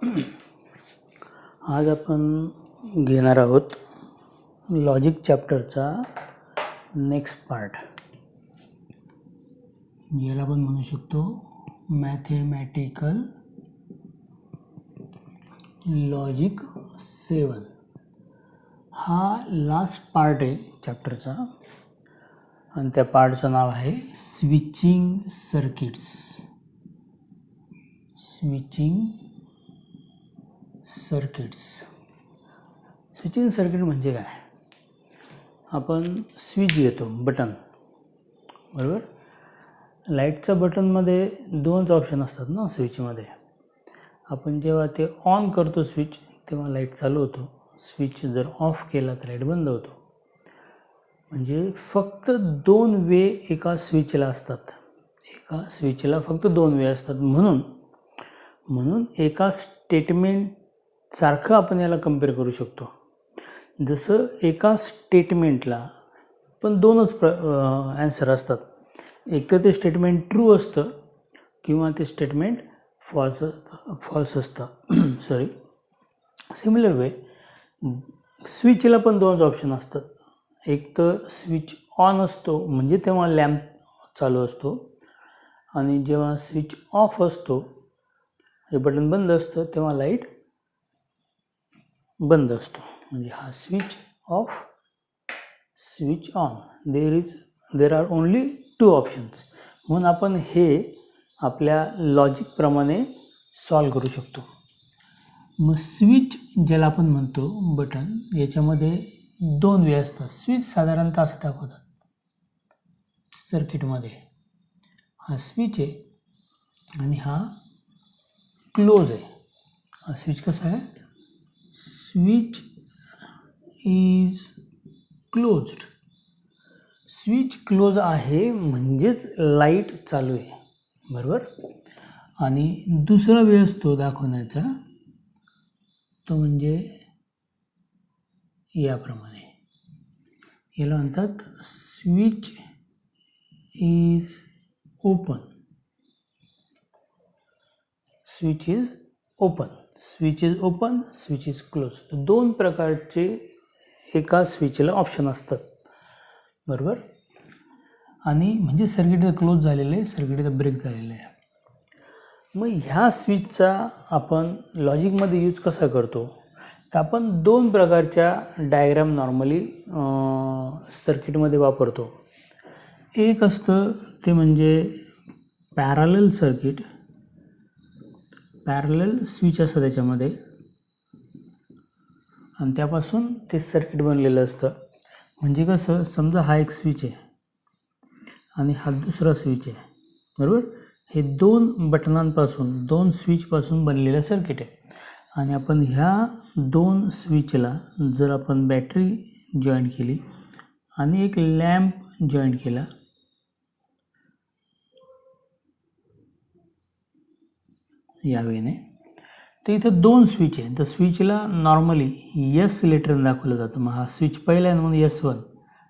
आज आपण घेणार आहोत लॉजिक चॅप्टरचा नेक्स्ट पार्ट, याला आपण म्हणू शकतो मॅथेमॅटिकल लॉजिक 7. हा लास्ट पार्ट आहे चॅप्टरचा आणि त्या पार्टचं नाव आहे स्विचिंग सर्किट्स. स्विचिंग सर्किट म्हणजे काय? आपण स्विच घेतो, बटन, बरोबर. लाईटच्या बटनमध्ये दोनच ऑप्शन असतात ना स्विचमध्ये. आपण जेव्हा ते ऑन करतो स्विच तेव्हा लाईट चालू होतो, स्विच जर ऑफ केला तर लाईट बंद होतो. म्हणजे फक्त दोन वे एका स्विचला असतात, एका स्विचला फक्त दोन वे असतात. म्हणून एका स्टेटमेंटसारखं आपण याला कम्पेअर करू शकतो. जसं एका स्टेटमेंटला पण दोनच ॲन्सर असतात, एक तर ते स्टेटमेंट ट्रू असतं किंवा ते स्टेटमेंट फॉल्स असतं. सिमिलर वे स्विचला पण दोनच ऑप्शन असतात. एक तर स्विच ऑन असतो म्हणजे तेव्हा लॅम्प चालू असतो, आणि जेव्हा स्विच ऑफ असतो, हे बटन बंद असतं, तेव्हा लाईट बंद असतो. म्हणजे हा switch off, switch on, there are only to options. म्हणून आपण हे आपल्या लॉजिकप्रमाणे सॉल्व करू शकतो. मग स्विच ज्याला आपण म्हणतो बटन, याच्यामध्ये दोन वे असतात. स्विच साधारणतः असं दाखवतात सर्किटमध्ये. हा स्विच आहे आणि हा क्लोज आहे. हा स्विच कसा आहे? Switch is closed. Switch close आहे म्हणजेच लाईट चालू आहे, बरोबर. आणि दुसरा वे असतो दाखवण्याचा, तो म्हणजे याप्रमाणे. याला म्हणतात switch is open. Switch is open, switch is open, switch is close. दोन प्रकारचे एका स्विचला ऑप्शन असतात, बरोबर. आणि म्हणजे सर्किट क्लोज झालेलं आहे, सर्किट ब्रेक झालेलं आहे. मग ह्या स्विचचा आपण लॉजिकमध्ये यूज कसा करतो? तर आपण दोन प्रकारच्या डायग्राम नॉर्मली सर्किटमध्ये वापरतो. एक असतं ते म्हणजे पॅरलल सर्किट, पॅरलल स्विच असतं त्याच्यामध्ये, आणि त्यापासून ते सर्किट बनलेलं असतं. म्हणजे कसं, समजा हा एक स्विच आहे आणि हा दुसरा स्विच आहे, बरोबर. हे दोन बटनांपासून, दोन स्विचपासून बनलेलं सर्किट आहे. आणि आपण ह्या दोन स्विचला जर आपण बॅटरी जॉईंट केली आणि एक लॅम्प जॉईंट केला, या वेळेने, तर इथं दोन स्विच आहे. तर स्विचला नॉर्मली S लेटरने दाखवलं जातं. मग हा स्विच पहिला आहे म्हणून S1,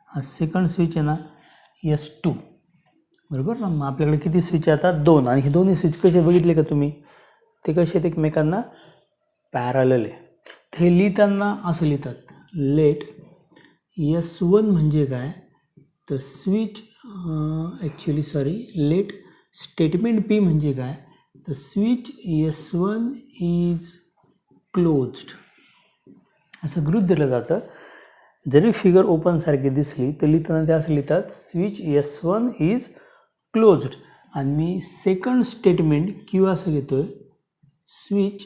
हा सेकंड स्विच आहे ना S2, बरोबर ना. मग आपल्याकडे किती स्विच आहे आता? दोन. आणि हे दोन्ही स्विच कसे बघितले का तुम्ही? ते कसे आहेत? एकमेकांना पॅरलल आहे. ते लिहिताना असं लिहितात, लेट S1 म्हणजे काय? तर स्विच लेट स्टेटमेंट P म्हणजे काय? तर स्विच S1 इज क्लोज्ड, असं गृहीत धरलं जातं. जरी फिगर ओपनसारखी दिसली तर लिहिताना ते असं लिहितात, स्विच S1 इज क्लोज्ड. आणि मी सेकंड स्टेटमेंट Q असं घेतोय, स्विच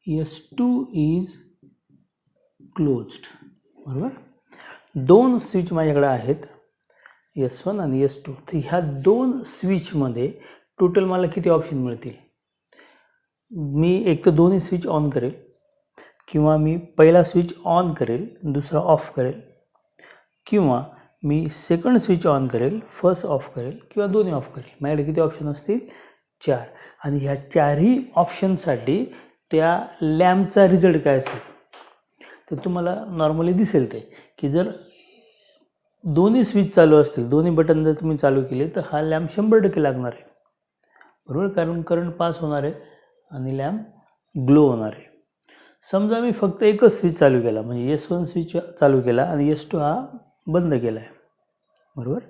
S2 इज क्लोज्ड, बरोबर. दोन स्विच माझ्याकडे आहेत, S1 आणि S2. तर ह्या दोन स्विचमध्ये टोटल मला किती ऑप्शन मिळतील? मी एक तर दोन्ही स्विच ऑन करेल, किंवा मी पहिला स्विच ऑन करेल, दुसरा ऑफ करेल, किंवा मी सेकंड स्विच ऑन करेल, फर्स्ट ऑफ करेल, किंवा दोन्ही ऑफ करेल. माझ्याकडे किती ऑप्शन असतील? 4. आणि ह्या चारही ऑप्शनसाठी त्या लॅम्पचा रिझल्ट काय असेल तर तुम्हाला नॉर्मली दिसेल ते, की जर दोन्ही स्विच चालू असतील, दोन्ही बटन जर तुम्ही चालू केले तर हा लॅम्प 100% लागणार आहे, बरोबर. कारण करंट पास होणार आहे आणि लॅम्प ग्लो होणार आहे. समजा मी फक्त एकच स्विच चालू केला, म्हणजे S1 स्विच चालू केला आणि S2 हा बंद केला आहे, बरोबर,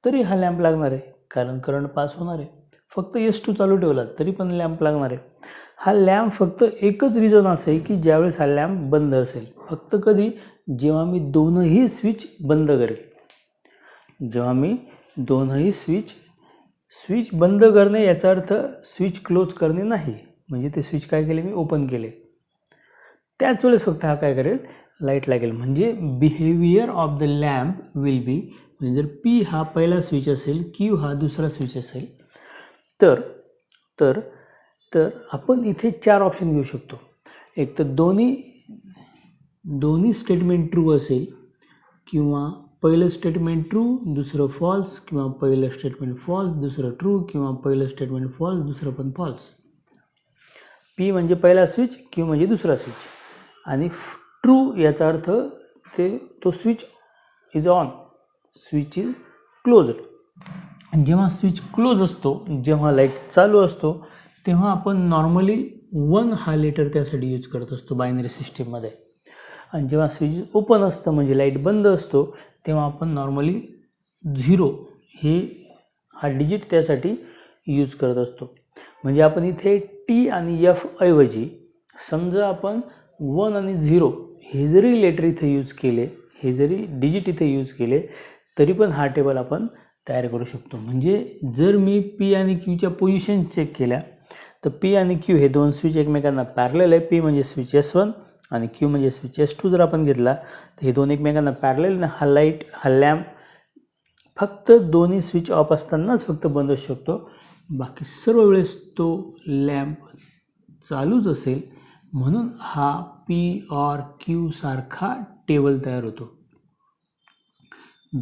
तरी हा लॅम्प लागणार आहे, कारण करंट पास होणार आहे. फक्त S2 चालू ठेवला तरी पण लॅम्प लागणार आहे. हा लॅम्प फक्त एकच रिझन असं आहे की ज्यावेळेस हा लॅम्प बंद असेल. फक्त कधी? जेव्हा मी दोनही स्विच बंद करेल. जेव्हा मी दोनही स्विच बंद करणे याचा अर्थ स्विच क्लोज करणे नाही, म्हणजे ते स्विच काय केले, मी ओपन केले, त्याच वेळेस फक्त हा काय करेल, लाईट लागेल. म्हणजे behaviour of the lamp will be, म्हणजे जर P हा पहिला स्विच असेल, Q हा दुसरा स्विच असेल, तर तर तर आपण इथे 4 ऑप्शन घेऊ शकतो. एक तर दोन्ही स्टेटमेंट ट्रू असेल, किंवा पहिलं स्टेटमेंट ट्रू दुसरं फॉल्स, किंवा पहिलं स्टेटमेंट फॉल्स दुसरं ट्रू, किंवा पहिलं स्टेटमेंट फॉल्स दुसरं पण फॉल्स. P म्हणजे पहिला स्विच, Q म्हणजे दुसरा स्विच, आणि ट्रू याचा अर्थ तो switch is on, switch is closed. जेव्हा स्विच क्लोज असतो, जेव्हा लाईट चालू असतो, तेव्हा आपण नॉर्मली 1 हा लेटर त्यासाठी यूज करत असतो बायनरी सिस्टीममध्ये. आणि जेव्हा स्विच ओपन असतं, म्हणजे लाईट बंद असतो, तेव्हा आपण नॉर्मली 0 हा डिजिट त्यासाठी यूज करत असतो. म्हणजे आपण इथे T आणि F ऐवजी समजा आपण 1 आणि 0 हे जरी लेटर इथे यूज केले, हे जरी डिजिट इथे यूज केले, तरी पण हा टेबल आपण तयार करू शकतो. म्हणजे जर मी P आणि Qच्या पोझिशन चेक केल्या, तर P आणि Q हे दोन स्विच एकमेकांना पॅरलल आहे. P म्हणजे स्विच S1 आणि Q म्हणजे स्विच S2 जर आपण घेतला, तर हे दोन एकमेकांना पॅरलल. हा लॅम्प फक्त दोन्ही स्विच ऑफ असतानाच फक्त बंद असू शकतो, बाकी सर्व वेळेस तो लॅम्प चालूच असेल. म्हणून हा P और Q सारखा टेबल तयार होतो.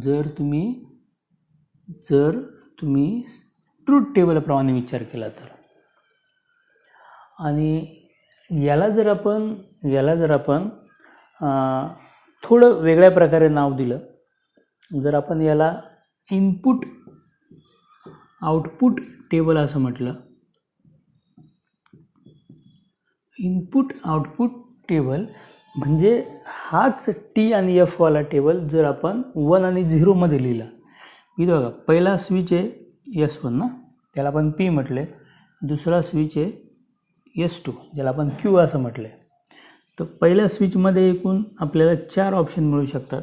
जर तुम्ही ट्रूथ टेबलप्रमाणे विचार केला तर. आणि याला जर आपण थोडं वेगळ्या प्रकारे नाव दिलं, जर आपण याला इनपुट आउटपुट टेबल असं म्हटलं, इनपुट आउटपुट टेबल म्हणजे हाच T आणि F वाला टेबल जर आपण 1 आणि 0 मध्ये लिहिला. इथं बघा, पहिला स्विच आहे S1 ना, त्याला आपण P म्हटले. दुसरा स्विच आहे S2, ज्याला आपण Q असं म्हटले. तर पहिल्या स्विचमध्ये एकूण आपल्याला 4 ऑप्शन मिळू शकतात,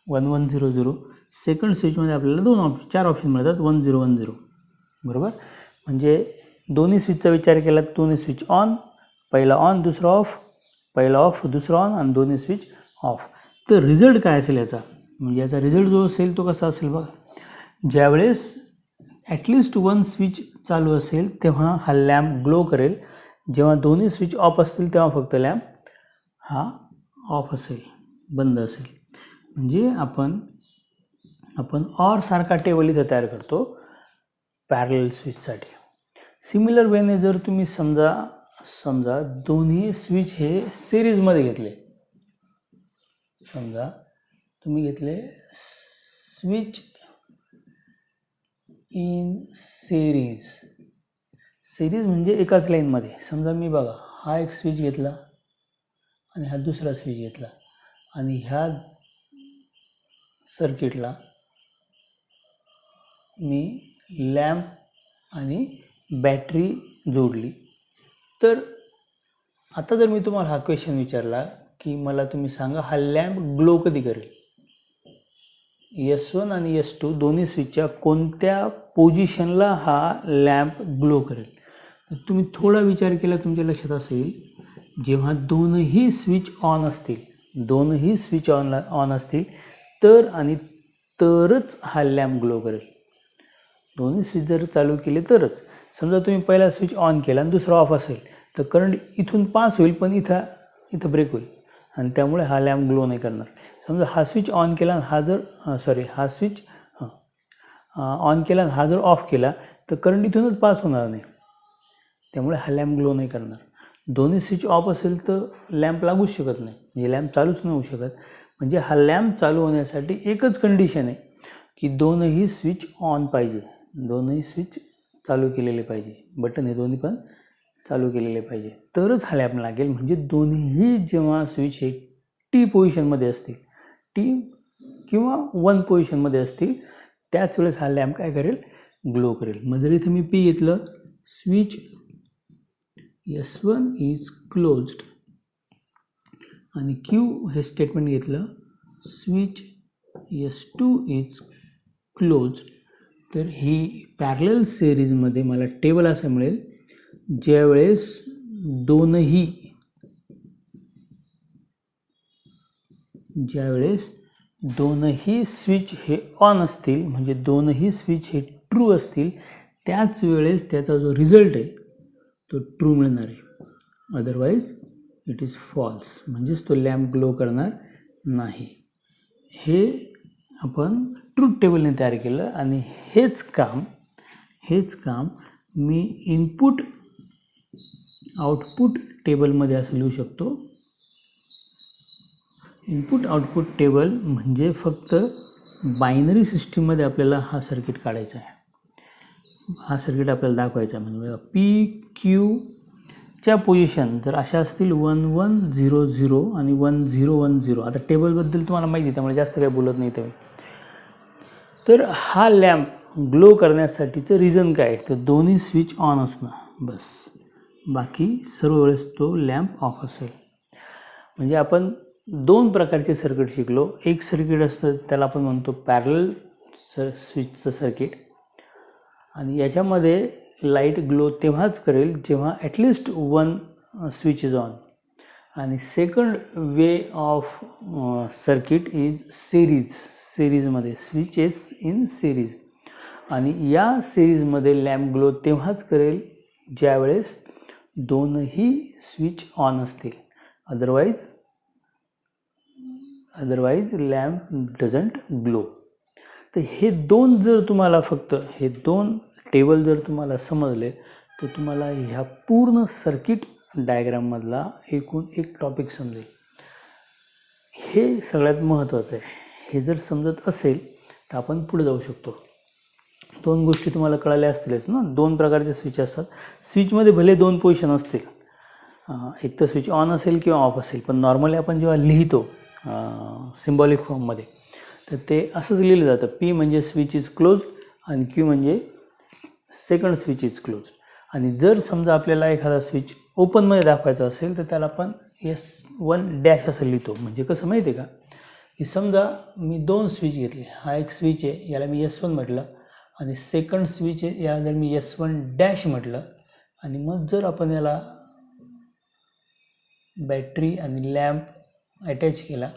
1 1 0 0. सेकंड स्विचमध्ये आपल्याला 4 ऑप्शन मिळतात, 1 0 1 0, बरोबर. म्हणजे दोन्ही स्विचचा विचार केला, दोन्ही स्विच ऑन, पहिला ऑन दुसरा ऑफ, पहिला ऑफ दुसरा ऑन, आणि दोन्ही स्विच ऑफ. तर रिझल्ट काय असेल याचा, म्हणजे याचा रिझल्ट जो असेल तो कसा असेल बघा. ज्यावेळेस ॲटलिस्ट 1 स्विच चालू असेल तेव्हा हा लॅम्प ग्लो करेल. जेव्हा दोन्ही स्विच ऑफ असतील तेव्हा फक्त लॅम्प हा ऑफ असेल, बंद असेल. म्हणजे आपण ऑर सारखा टेबल इथं तयार करतो पॅरलल स्विचसाठी. सिमिलर वेने जर तुम्ही समजा दोन्ही स्विच हे सिरीजमध्ये घेतले, समजा तुम्ही घेतले स्विच इन सिरीज म्हणजे एकाच लाईनमध्ये. समजा मी बघा, हा एक स्विच घेतला आणि हा दुसरा स्विच घेतला, आणि ह्या सर्किटला मी लॅम्प आणि बॅटरी जोडली. तर आता जर मी तुम्हाला हा क्वेश्चन विचारला की मला तुम्ही सांगा, हा लॅम्प ग्लो कधी करेल, S1 आणि S2 दोन्ही स्विचच्या कोणत्या पोझिशनला हा लॅम्प ग्लो करेल, तर तुम्ही थोडा विचार केला तुमच्या लक्षात असेल, जेव्हा दोनही स्विच ऑन असतील तरच हा लॅम्प ग्लो करेल. दोन्ही स्विच जर चालू केले तरच. समजा तुम्ही पहिला स्विच ऑन केला आणि दुसरा ऑफ असेल, तर करंट इथून पास होईल, पण इथं ब्रेक होईल, आणि त्यामुळे हा लॅम्प ग्लो नाही करणार. समजा हा स्विच ऑन केला आणि हा स्विच ऑन केला आणि हा जर ऑफ केला, तर करंट इथूनच पास होणार नाही, त्यामुळे हा लॅम्प ग्लो नाही करणार. दोन्ही स्विच ऑफ असेल तर लॅम्प लागूच शकत नाही, म्हणजे लॅम्प चालूच नाही होऊ शकत. म्हणजे हा लॅम्प चालू होण्यासाठी एकच कंडिशन आहे की दोनही स्विच ऑन पाहिजे, दोनही स्विच चालू केलेले पाहिजे, बटन हे दोन्ही पण चालू केलेले पाहिजे, तरच हा लॅम्प लागेल. म्हणजे दोन्ही जेव्हा स्विच हे टी पोझिशनमध्ये असतील, टी किंवा 1 पोझिशनमध्ये असतील, त्याच वेळेस हा लॅम्प काय करेल, ग्लो करेल. मग जर इथे मी पी घेतलं, स्विच S1 इज क्लोज्ड आणि क्यू हे स्टेटमेंट घेतलं, स्विच S2 इज क्लोज्ड, तर ही पॅरलल सिरीजमध्ये मला टेबल असं मिळेल ज्यावेळेस दोनही स्विच हे ऑन असतील, म्हणजे दोनही स्विच हे ट्रू असतील, त्याच वेळेस त्याचा जो रिझल्ट आहे तो ट्रू मिळणार आहे. अदरवाईज इट इज फॉल्स, म्हणजेच तो लॅम्प ग्लो करणार नाही. हे आपण ट्रूथ टेबलने तयार केलं आणि हेच काम मी इनपुट आउटपुट टेबलमध्ये असं लिहू शकतो. इनपुट आउटपुट टेबल म्हणजे फक्त बायनरी सिस्टीममध्ये आपल्याला हा सर्किट काढायचा आहे, हा सर्किट आपल्याला दाखवायचा आहे. म्हणजे पी क्यूच्या पोझिशन जर अशा असतील 1 1 0 0 आणि 1 0 1 0, आता टेबलबद्दल तुम्हाला माहिती आहे त्यामुळे जास्त काही बोलत नाही तुम्ही. तर हा लॅम्प ग्लो करण्यासाठीचं रिझन काय, तर दोन्ही स्विच ऑन असणं, बस. बाकी सर्व वेळेस तो लॅम्प ऑफ असेल. म्हणजे आपण 2 प्रकारचे सर्किट शिकलो. एक सर्किट असतं त्याला आपण म्हणतो पॅरलल स्विचचं सर्किट, आणि याच्यामध्ये लाईट ग्लो तेव्हाच करेल जेव्हा ॲटलिस्ट 1 स्विच इज ऑन. आणि second way of circuit is सिरीजमध्ये, स्विचेस इन सिरीज. आणि या सिरीजमध्ये लॅम्प ग्लो तेव्हाच करेल ज्यावेळेस दोनही स्विच ऑन असतील, अदरवाईज लॅम्प डझंट ग्लो. तर हे दोन जर तुम्हाला फक्त हे 2 टेबल जर तुम्हाला समजले, तर तुम्हाला ह्या पूर्ण सर्किट डायग्राममधला एकूण एक टॉपिक समजेल. हे सगळ्यात महत्त्वाचं आहे. हे जर समजत असेल तर आपण पुढे जाऊ शकतो. 2 गोष्टी तुम्हाला कळाल्या असतीलच ना. 2 प्रकारचे स्विच असतात. स्विचमध्ये भले 2 पोझिशन असतील, एक तर स्विच ऑन असेल किंवा ऑफ असेल, पण नॉर्मली आपण जेव्हा लिहितो सिम्बॉलिक फॉर्ममध्ये तर ते असंच लिहिलं जातं. पी म्हणजे स्विच इज क्लोज आणि क्यू म्हणजे सेकंड स्विच इज क्लोज. आणि जर समजा आपल्याला एखादा स्विच ओपनमध्ये दाखवायचा असेल तर त्याला आपण S1 असं लिहितो. म्हणजे कसं माहिती आहे का, की समजा मी 2 स्विच घेतले, हा एक स्विच आहे याला मी S1 म्हटलं, आणि सेकंड स्विच आहे याला जर मी S1 म्हटलं, आणि मग जर आपण याला बॅटरी आणि लॅम्प अटॅच केला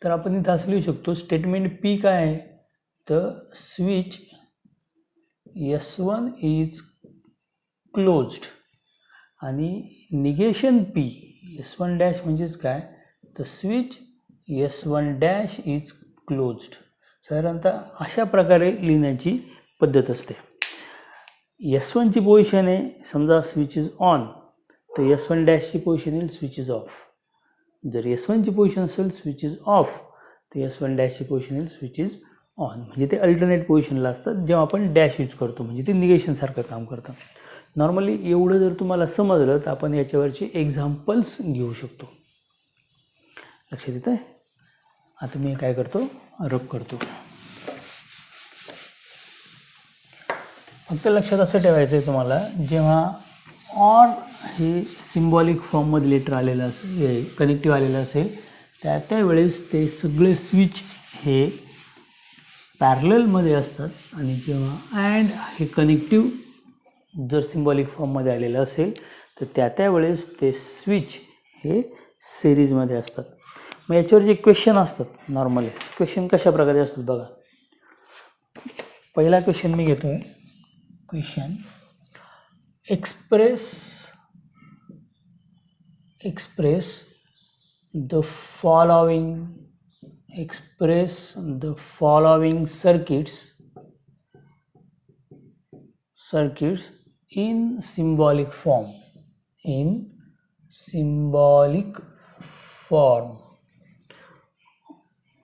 तर आपण इथं असं लिहू शकतो. स्टेटमेंट पी काय आहे, तर स्विच S1 इज क्लोज्ड, आणि निगेशन पी S1 म्हणजेच काय, तर स्विच S1 इज क्लोज्ड. साधारणतः अशा प्रकारे लिहिण्याची पद्धत असते. S1 ची पोझिशन आहे समजा स्विच इज ऑन, तर S1 ची पोझिशन येईल स्विच इज ऑफ. जर S1 ची पोझिशन असेल स्विच इज ऑफ, तर S1 ची पोझिशन येईल स्विच इज ऑन. म्हणजे ते अल्टरनेट पोझिशनला असतात जेव्हा आपण डॅश यूज करतो, म्हणजे ते निगेशनसारखं काम करतं. नॉर्मली एवढं जर तुम्हाला समजलं तर आपण याच्यावरची एक्झाम्पल्स घेऊ शकतो. लक्षात येतं आहे. आता मी काय करतो, रब करतो. फक्त लक्षात असं ठेवायचं आहे तुम्हाला, जेव्हा ऑर हे सिम्बॉलिक फॉर्ममध्ये लेटर आलेलं असेल, कनेक्टिव्ह आलेलं असेल, त्यावेळेस ते सगळे स्विच हे पॅरललमध्ये असतात. आणि जेव्हा अँड हे कनेक्टिव्ह जर सिम्बॉलिक फॉर्ममध्ये आलेलं असेल तर त्यावेळेस ते स्विच हे सिरीजमध्ये असतात. मग याच्यावर जे क्वेश्चन असतात, नॉर्मली क्वेश्चन कशा प्रकारे असतात बघा. पहिला क्वेश्चन मी घेतो आहे. Question express the following circuits in symbolic form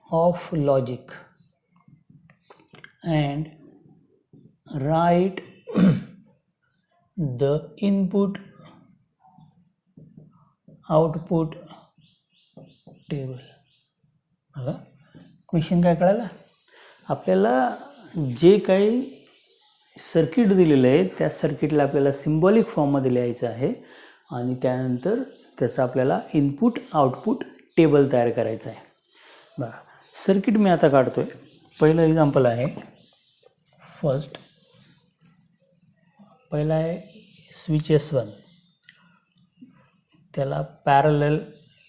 of logic and write the input output table. बघा क्वेश्चन काय कळाला आपल्याला. जे काही सर्किट दिलेलं आहे त्या सर्किटला आपल्याला सिम्बॉलिक फॉर्ममध्ये लिहायचं आहे आणि त्यानंतर त्याचा आपल्याला इनपुट आउटपुट टेबल तयार करायचं आहे. बघा सर्किट मी आता काढतो आहे. पहिलं एक्झाम्पल आहे फर्स्ट. पहिला आहे स्विच S1, त्याला पॅरलल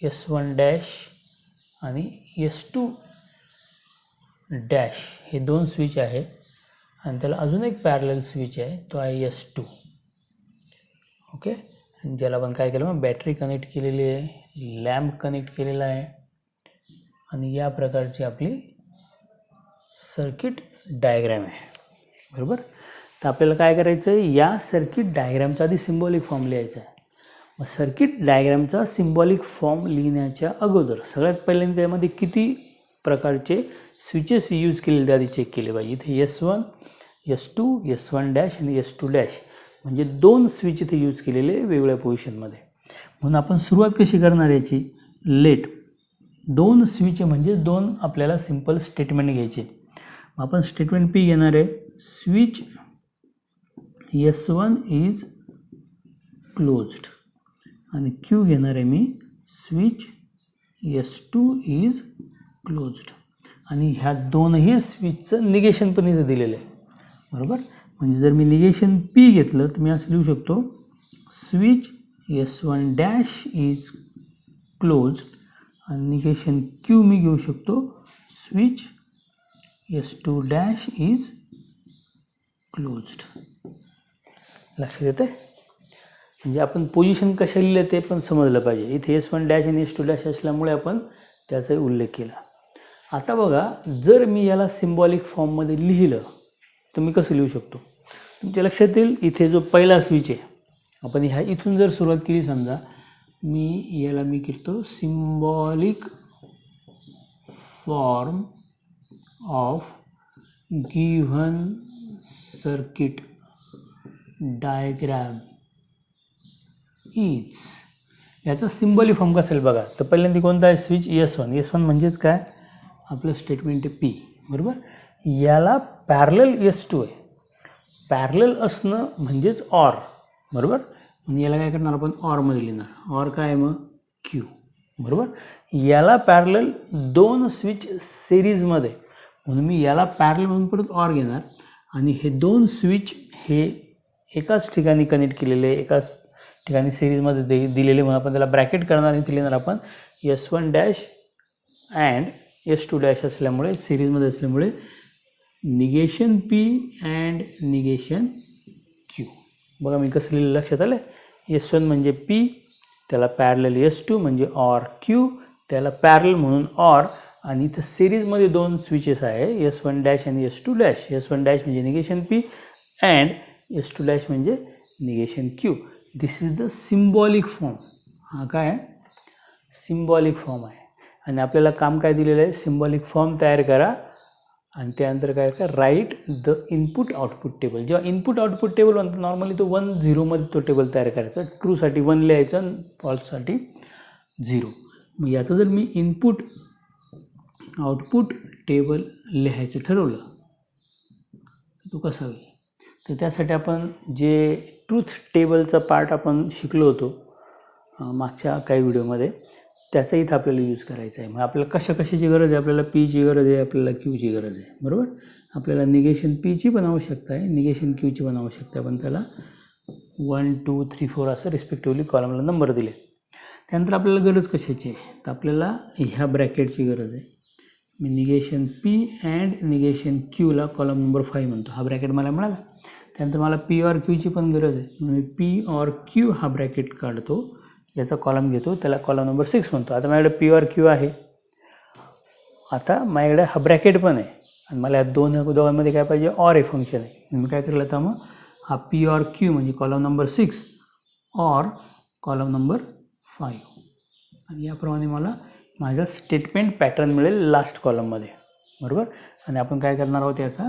S1 डॅश आणि S2 डॅश हे दोन स्विच आहे आणि त्याला अजून एक पॅरलल स्विच आहे तो आहे S2. ओके. आणि ज्याला आपण काय केलं मग बॅटरी कनेक्ट केलेली आहे, लॅम्प कनेक्ट केलेला आहे आणि या प्रकारची आपली सर्किट डायग्रॅम आहे. बरोबर. तर आपल्याला काय करायचं आहे या सर्किट डायग्रॅमचा आधी सिम्बॉलिक फॉर्म लिहायचा आहे. मग सर्किट डायग्रॅमचा सिम्बॉलिक फॉर्म लिहिण्याच्या अगोदर सगळ्यात पहिल्यांदा त्यामध्ये किती प्रकारचे स्विचेस यूज केलेले ते आधी चेक केले पाहिजे. इथे S1, S2, S1 डॅश आणि S2 डॅश म्हणजे दोन स्विच इथे यूज केलेले वेगवेगळ्या पोझिशनमध्ये. म्हणून आपण सुरुवात कशी करणार याची. लेट दोन स्विच म्हणजे दोन आपल्याला सिंपल स्टेटमेंट घ्यायचे. आपण स्टेटमेंट P घेणार आहे. स्विच S1 इज क्लोज्ड आणि Q घेणार आहे मी. स्विच S2 इज क्लोज्ड आणि ह्या दोनही स्विचचं निगेशन पण इथे दिलेलं आहे. बरोबर. म्हणजे जर मी निगेशन P घेतलं तर मी असं लिहू शकतो switch S1 dash is closed आणि निगेशन Q मी घेऊ शकतो switch S2 dash is closed. लक्षात येते. म्हणजे आपण पोझिशन कशा लिहिलं ते पण समजलं पाहिजे. इथे S1 डॅश आणि S2 डॅश असल्यामुळे आपण त्याचाही उल्लेख केला. आता बघा जर मी याला सिम्बॉलिक फॉर्ममध्ये लिहिलं तर मी कसं लिहू शकतो. तुमच्या लक्षात येईल इथे जो पहिला स्विच आहे आपण ह्या इथून जर सुरुवात केली समजा याला मी करतो symbolic form of given circuit diagram is. याचा सिम्बॉलिक फॉर्म कसा असेल बघा. तर पहिल्यांदा कोणता आहे स्विच S1 म्हणजेच काय आपलं स्टेटमेंट आहे P. बरोबर. याला पॅरलल S2 आहे. पॅरलल असणं म्हणजेच ऑर. बरोबर. म्हणजे याला काय करणार आपण ऑरमध्ये लिहिणार. ऑर काय मग Q. बरोबर. याला पॅरलल दोन स्विच सिरीजमध्ये म्हणून मी याला पॅरलल म्हणून परत ऑर घेणार आणि हे दोन स्विच हे एकाच ठिकाणी कनेक्ट केलेले एकाच ठिकाणी सिरीजमध्ये दिलेले म्हणून आपण त्याला ब्रॅकेट करणार आणि लिहिणार आपण S1 dash and S2 dash असल्यामुळे सिरीजमध्ये असल्यामुळे negation P and negation Q. बघा मी कसं लिहिलं लक्षात आलं. S1 म्हणजे P त्याला पॅरलल S2 म्हणजे ऑर Q त्याला पॅरलल म्हणून ऑर आणि इथं सिरीजमध्ये दोन स्विचेस आहे S1 डॅश आणि S2 डॅश. S1 डॅश म्हणजे negation P and S2 dash म्हणजे negation Q. This is the symbolic form. हा काय आहे सिम्बॉलिक फॉर्म आहे आणि आपल्याला काम काय दिलेलं आहे सिम्बॉलिक फॉर्म तयार करा आणि त्यानंतर काय write the input output table. जेव्हा इनपुट आउटपुट टेबल म्हणतो नॉर्मली तो 1 0 मध्ये तो टेबल तयार करायचा. ट्रूसाठी 1 लिहायचं आणि फॉल्ससाठी 0. मग याचं जर मी इनपुट आउटपुट टेबल लिहायचं ठरवलं तो कसा होईल. तर त्यासाठी आपण जे ट्रूथ टेबलचा पार्ट आपण शिकलो होतो मागच्या काही व्हिडिओमध्ये त्याचा इथं आपल्याला यूज करायचा आहे. मग आपल्याला कशाची गरज आहे. आपल्याला Pची गरज आहे, आपल्याला Qची गरज आहे. बरोबर. आपल्याला निगेशन Pची पण आवश्यकता आहे, निगेशन Qची पण आवश्यकता आहे. पण त्याला 1 2 3 4 असं रिस्पेक्टिव्हली कॉलमला नंबर दिले. त्यानंतर आपल्याला गरज कशाची आहे तर आपल्याला ह्या ब्रॅकेटची गरज आहे. मी निगेशन P अँड निगेशन Qला कॉलम नंबर 5 म्हणतो. हा ब्रॅकेट मला मिळाला. त्यानंतर मला P और Qची पण गरज आहे. मी P और Q हा ब्रॅकेट काढतो याचा कॉलम घेतो त्याला कॉलम नंबर 6 म्हणतो. आता माझ्याकडे P और Q आहे. आता माझ्याकडे हा ब्रॅकेट पण आहे आणि मला या दोघांमध्ये काय पाहिजे ऑर हे फंक्शन आहे. मी काय केलं आता मग हा P और Q म्हणजे कॉलम नंबर 6 और कॉलम नंबर 5 आणि याप्रमाणे मला माझा स्टेटमेंट पॅटर्न मिळेल लास्ट कॉलममध्ये. बरोबर. आणि आपण काय करणार आहोत याचा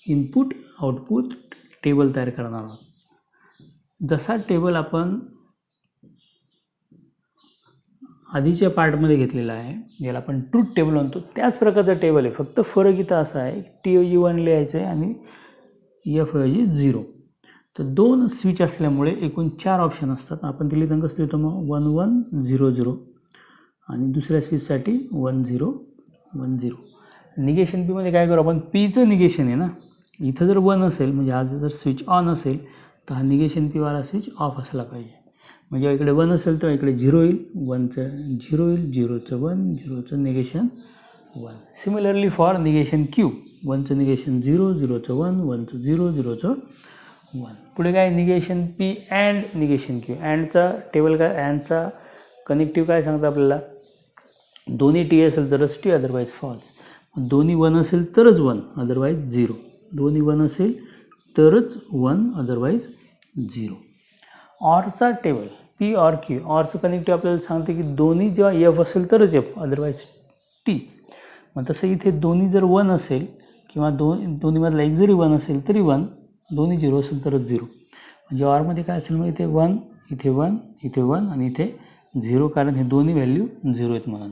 इनपुट आउटपुट टेबल तयार करणार आहोत. जसा टेबल आपण आधीच्या पार्टमध्ये घेतलेला आहे, ज्याला आपण ट्रूथ टेबल म्हणतो, त्याच प्रकारचा टेबल आहे. फक्त फरक इथं असा आहे, टी ऐवजी 1 लिहायचं आहे आणि एफ ऐवजी 0. तर 2 स्विच असल्यामुळे एकूण 4 ऑप्शन असतात. आपण दिले तर कसं लिहितो मग 1 1 0 0 आणि दुसऱ्या स्विचसाठी 1 0 1 0. निगेशन पीमध्ये काय करू आपण, पीचं निगेशन आहे ना, इथं जर 1 असेल म्हणजे हा जर स्विच ऑन असेल तर हा निगेशन पीवाला स्विच ऑफ असला पाहिजे. म्हणजे इकडे 1 असेल तर इकडे 0 येईल, 1चं 0 येईल, 0चं 1, 0चं negation 1. Similarly for negation Q, 1चं निगेशन 0, 0चं 1, 1चं 0, 0चं 1. पुढे काय negation P and negation Q. अँडचा टेबल काय, अँडचा कनेक्टिव्ह काय सांगतं आपल्याला, दोन्ही टी असेल तरच टी, अदरवाईज फॉल्स. दोन्ही 1 असेल तरच 1, अदरवाईज 0. दोन्ही 1 असेल तरच 1, अदरवाईज 0. ऑरचा टेबल पी ऑर क्यू, ऑरचं कनेक्टिव्ह आपल्याला सांगते की दोन्ही जेव्हा एफ असेल तरच एफ, अदरवाईज टी. मग तसं इथे दोन्ही जर 1 असेल किंवा दोन्हीमधला एक जरी 1 असेल तरी 1, दोन्ही 0 असेल तरच 0. म्हणजे ऑरमध्ये काय असेल मग इथे 1, इथे 1, इथे 1 आणि इथे 0, कारण हे दोन्ही व्हॅल्यू 0 आहेत म्हणून.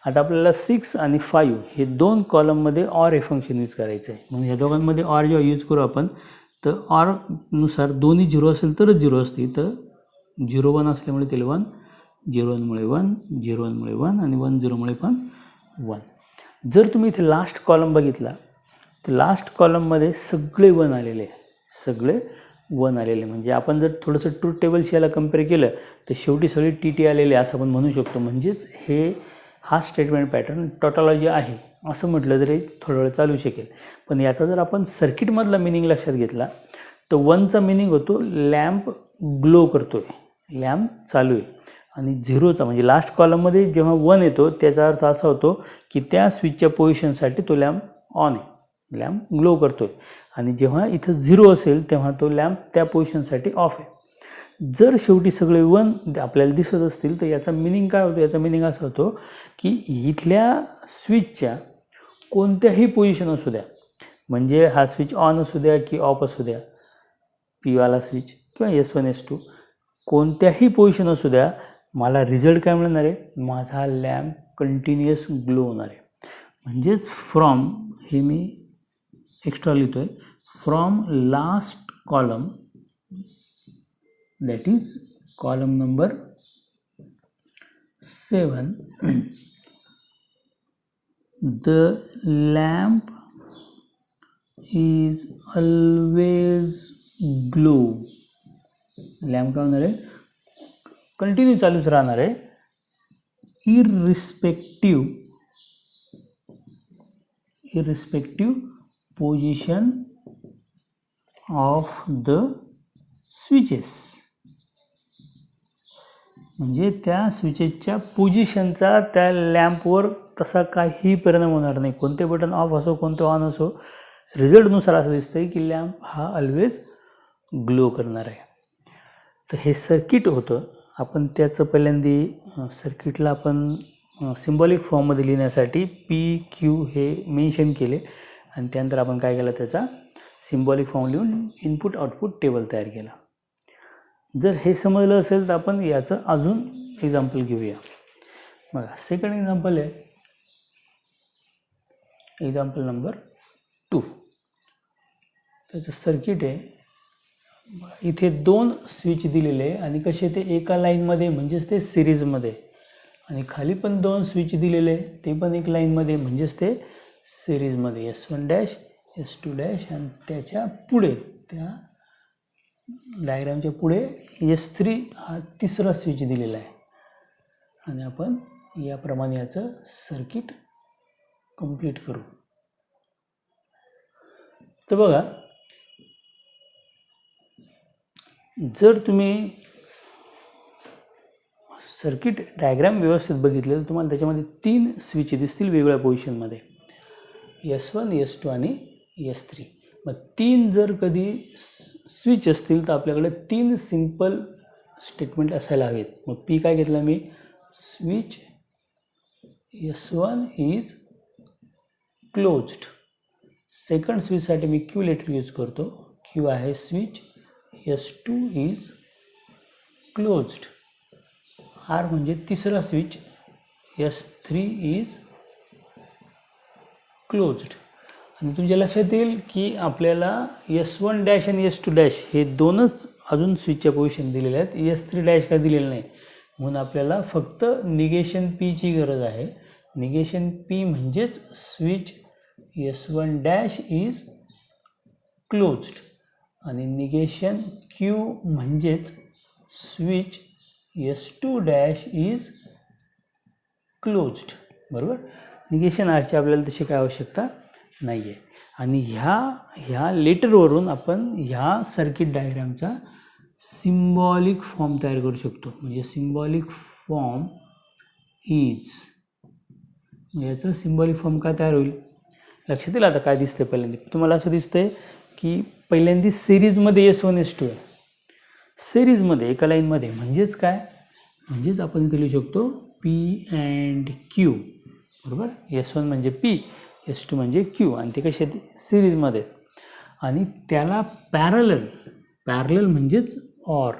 आता आपल्याला 6 आणि 5 हे 2 कॉलममध्ये ऑर हे फंक्शन यूज करायचं आहे. म्हणून ह्या दोघांमध्ये ऑर जेव्हा यूज करू आपण तर ऑरनुसार दोन्ही 0 असेल तरच 0 असते. तर 0 1 असल्यामुळे ते 1, 0 1मुळे 1, 0 1मुळे 1 आणि 1 0मुळे पण 1. जर तुम्ही इथे लास्ट कॉलम बघितला तर लास्ट कॉलममध्ये सगळे 1 आलेले, सगळे 1 आलेले. म्हणजे आपण जर थोडंसं ट्रूथ टेबलशी याला कम्पेअर केलं तर शेवटी सगळे टी टी आलेले असं आपण म्हणू शकतो. म्हणजेच हा स्टेटमेंट पॅटर्न टॉटॉलॉजी आहे असं म्हटलं तरी थोडा वेळ चालू शकेल. पण याचा जर आपण सर्किटमधला मिनिंग लक्षात घेतला तर 1चा मिनिंग होतो लॅम्प ग्लो करतो आहे, लॅम्प चालू आहे. आणि 0चा म्हणजे लास्ट कॉलममध्ये जेव्हा 1 येतो त्याचा अर्थ असा होतो की त्या स्विचच्या पोझिशनसाठी तो लॅम्प ऑन आहे, लॅम्प ग्लो करतो आहे. आणि जेव्हा इथं 0 असेल तेव्हा तो लॅम्प त्या पोझिशनसाठी ऑफ आहे. जर शेवटी सगळे 1 आपल्याला दिसत असतील तर याचा मिनिंग काय होतो, याचा मिनिंग असा होतो की इथल्या स्विचच्या कोणत्याही पोझिशन असू द्या, म्हणजे हा स्विच ऑन असू द्या की ऑफ असू द्या, पीवाला स्विच किंवा S1 S2 कोणत्याही पोझिशन असू द्या, मला रिझल्ट काय मिळणार आहे, माझा लॅम्प कंटिन्युअस ग्लो होणार आहे. म्हणजेच फ्रॉम, हे मी एक्स्ट्रा लिहितो आहे, from last column, that is column number 7, the lamp is always glow. Lamp काय होणार आहे, कंटिन्यू चालूच राहणार आहे, इररिस्पेक्टिव्ह पोझिशन ऑफ द स्विचेस. म्हणजे त्या स्विचेसच्या पोझिशनचा त्या लॅम्पवर तसा काहीही परिणाम होणार नाही. कोणते बटन ऑफ असो कोणते ऑन असो, रिझल्टनुसार असं दिसतं आहे की लॅम्प हा ऑलवेज ग्लो करणार आहे. तर हे सर्किट होतं. आपण त्याचं पहिल्यांदा सर्किटला आपण सिम्बॉलिक फॉर्ममध्ये लिहिण्यासाठी पी क्यू हे मेन्शन केले आणि त्यानंतर आपण काय केलं, त्याचा सिम्बॉलिक फॉर्म लिहून इनपुट आउटपुट टेबल तयार केला. जर हे समजलं असेल तर आपण याचं अजून एक्झाम्पल घेऊया. बघा, सेकंड एक्झाम्पल आहे एक्झाम्पल नंबर 2. त्याचं सर्किट आहे. इथे 2 स्विच दिलेले आहे आणि कसे ते एका लाईनमध्ये, म्हणजेच ते सिरीजमध्ये, आणि खाली पण 2 स्विच दिलेले ते पण एक लाईनमध्ये, म्हणजेच ते सिरीजमध्ये, S1 डॅश S2 डॅश आणि त्याच्या पुढे, त्या डायग्रामच्या पुढे S3 हा तिसरा स्विच दिलेला आहे. आणि आपण याप्रमाणे याचं सर्किट कंप्लीट करू. तर बघा, जर तुम्ही सर्किट डायग्राम व्यवस्थित बघितले तर तुम्हाला त्याच्यामध्ये 3 स्विच दिसतील वेगवेगळ्या पोझिशनमध्ये, S1 S2 आणि S3. मग 3 जर कधी स्विच असतील तर आपल्याकडे 3 सिंपल स्टेटमेंट असायला हवेत. मग पी काय घेतला मी, switch S1 is closed. Second स्विचसाठी मी क्यू लेटर यूज करतो, क्यू आहे switch S2 is closed. R म्हणजे तिसरा स्विच, S3 इज क्लोज्ड. आणि तुमच्या लक्षात येईल की आपल्याला S1 डॅश आणि S2 डॅश हे दोनच अजून स्विचच्या पोझिशन दिलेल्या आहेत, S3 डॅश काय दिलेलं नाही. म्हणून आपल्याला फक्त निगेशन Pची गरज आहे. निगेशन P म्हणजेच switch S1 dash is closed आणि निगेशन Q म्हणजेच switch S2 dash is closed. बरोबर. निगेशन आरची आपल्याला तशी काय आवश्यकता नाही आहे. आणि ह्या लेटरवरून आपण ह्या सर्किट डायग्रामचा सिम्बॉलिक फॉर्म तयार करू शकतो. म्हणजे सिम्बॉलिक फॉर्म इज, याचा सिम्बॉलिक फॉर्म काय तयार होईल लक्षात येईल. आता काय दिसतंय पहिल्यांदा तुम्हाला असं दिसतंय की पहिल्यांदा सिरीजमध्ये S1 S2 आहे, सिरीजमध्ये एका लाईनमध्ये. म्हणजेच काय, म्हणजेच आपण इथे लिहू शकतो P अँड Q. बरोबर. S1 म्हणजे P, S2 म्हणजे Q आणि ते कसे सिरीजमध्ये. आणि त्याला पॅरलल म्हणजेच ऑर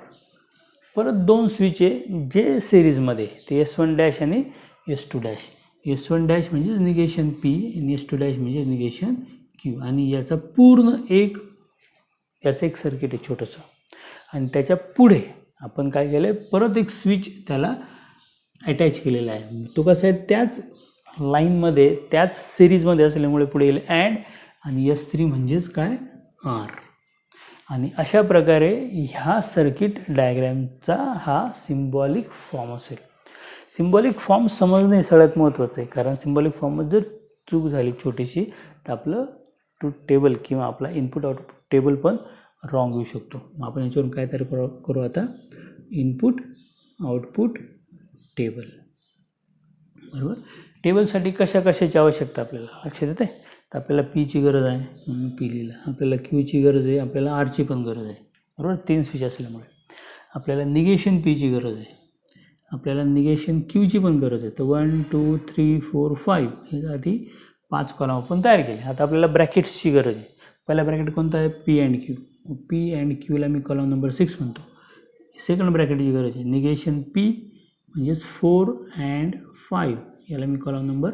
परत दोन स्विच आहे जे सिरीजमध्ये, ते S1 डॅश आणि S2 डॅश. S1 डॅश म्हणजे निगेशन P आणि S2 डॅश म्हणजे निगेशन Q. आणि याचा पूर्ण याचं एक सर्किट आहे छोटंसं. आणि त्याच्या पुढे आपण काय केलं आहे, परत एक स्विच त्याला अटॅच केलेला आहे. तो कसा आहे, त्याच लाईनमध्ये त्याच सिरीजमध्ये असल्यामुळे पुढे येईल अँड, आणि S3 म्हणजेच काय R. आणि अशा प्रकारे ह्या सर्किट डायग्रॅमचा हा सिम्बॉलिक फॉर्म असेल. सिम्बॉलिक फॉर्म समजणे सगळ्यात महत्त्वाचं आहे, कारण सिम्बॉलिक फॉर्ममध्ये जर चूक झाली छोटीशी तर आपलं ट्रूथ टेबल किंवा आपला इनपुट आउटपुट टेबल पण रॉंग येऊ शकतो. मग आपण याच्यावरून काय तयार करू आता, इनपुट आउटपुट टेबल. बरोबर. टेबलसाठी कशाची आवश्यकता आपल्याला लक्षात येते. तर आपल्याला Pची गरज आहे म्हणून P लिहिला, आपल्याला Qची गरज आहे, आपल्याला Rची पण गरज आहे. बरोबर. 3 स्विच असल्यामुळे आपल्याला निगेशन Pची गरज आहे, आपल्याला निगेशन Qची पण गरज आहे. तर 1 2 3 4 5 हे आधी 5 कॉलम आपण तयार केले. आता आपल्याला ब्रॅकेट्सची गरज आहे. पहिला ब्रॅकेट कोणता आहे, P and Q. P and Qला मी कॉलम नंबर 6 म्हणतो. सेकंड ब्रॅकेटची गरज आहे, निगेशन P म्हणजेच 4 अँड 5 याला मी कॉलम नंबर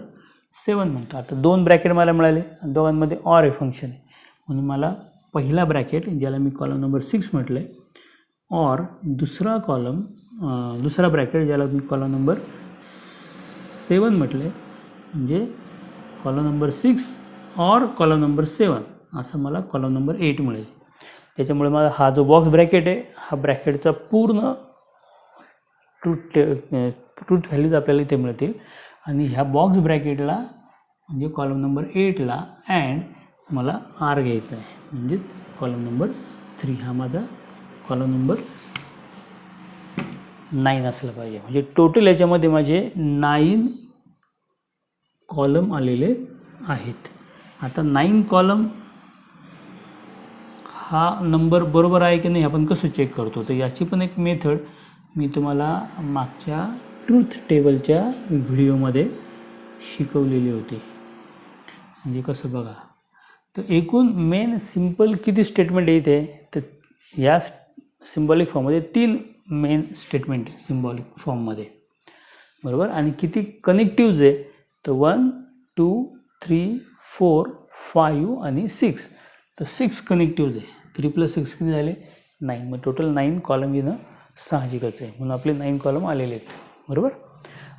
7 म्हणतो. आता 2 ब्रॅकेट मला मिळाले आणि दोघांमध्ये ऑर हे फंक्शन आहे, म्हणून मला पहिला ब्रॅकेट ज्याला मी कॉलम नंबर 6 म्हटलं आहे, ऑर दुसरा ब्रॅकेट ज्याला मी कॉलम नंबर 7 म्हटलं आहे, म्हणजे column number 6 or column number 7 असं मला कॉलम नंबर 8 मिळेल. त्याच्यामुळे मला हा जो बॉक्स ब्रॅकेट आहे हा ब्रॅकेटचा पूर्ण ट्रूथ व्हॅल्यूज आपल्याला इथे मिळतील. आणि ह्या बॉक्स ब्रॅकेटला म्हणजे कॉलम नंबर 8ला अँड मला R घ्यायचा आहे, म्हणजेच कॉलम नंबर 3 हा माझा कॉलम नंबर 9 असला पाहिजे. म्हणजे टोटल याच्यामध्ये माझे 9 कॉलम आलेले आहेत. आता 9 कॉलम हा नंबर बरोबर आहे की नाही आपण कसं चेक करतो, तर याची पण एक मेथड मी तुम्हाला मागच्या ट्रूथ टेबलच्या व्हिडिओमध्ये शिकवलेली होती. म्हणजे कसं बघा, तर एकूण मेन सिम्पल किती स्टेटमेंट आहे इथे, तर या सिम्बॉलिक फॉर्ममध्ये 3 मेन स्टेटमेंट आहे सिम्बॉलिक फॉर्ममध्ये. बरोबर. आणि किती कनेक्टिव्ज आहे, तर 1 2 3 4 5 आणि 6. तर 6 कनेक्टिव्ज आहे. 3 + 6 किती झाले 9. मग टोटल 9 कॉलम येणं साहजिकच आहे, म्हणून आपले 9 कॉलम आलेले आहेत. बरोबर.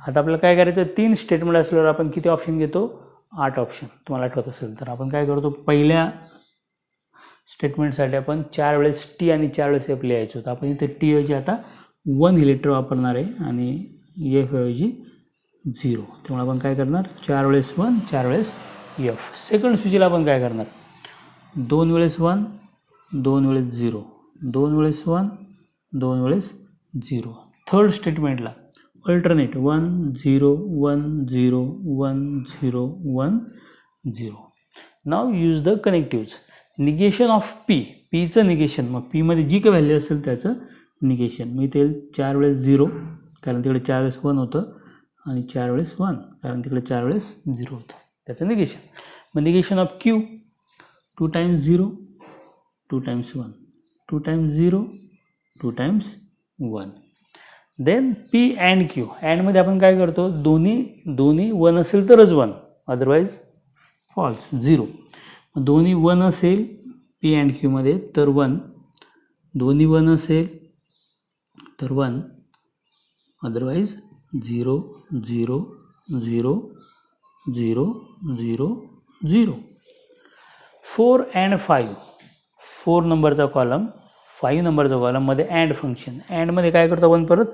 आता आपल्याला काय करायचं, 3 स्टेटमेंट असल्यावर आपण किती ऑप्शन घेतो, 8 ऑप्शन. तुम्हाला आठवत असेल तर आपण काय करतो, पहिल्या स्टेटमेंटसाठी आपण 4 वेळेस T आणि 4 वेळेस F लिहायचो. तर आपण इथे T ऐवजी आता 1 ही लेटर वापरणार आहे आणि F ऐवजी 0. त्यामुळे आपण काय करणार, 4 वेळेस 1 4 वेळेस F. सेकंड स्विचला आपण काय करणार, 2 वेळेस 1 2 वेळेस 0, 2 वेळेस 1 2 वेळेस 0. थर्ड स्टेटमेंटला alternate 1 0 1 0 1 0 1 0. Now use the connectives. Negation of Pचं निगेशन, मग Pमध्ये जी काही व्हॅल्यू असेल त्याचं निगेशन. मी ते 4 वेळेस 0 कारण तिकडे 4 वेळेस 1 होतं आणि 4 वेळेस 1 कारण तिकडे 4 वेळेस 0 होतं, त्याचं निगेशन. मग negation of Q 2 times 0 2 times 1 2 times 0, 2 times 1. Then P and Q. अँडमध्ये आपण काय करतो, दोन्ही 1 असेल तरच 1, अदरवाईज फॉल्स 0. दोन्ही 1 असेल P and Q मध्ये तर 1, दोन्ही 1 असेल तर 1, अदरवाईज 0 0 0 0 0 0. 4 and 5, 4 नंबरचा कॉलम 5 नंबरचा कॉलममध्ये अँड फंक्शन. अँडमध्ये काय करतो आपण परत,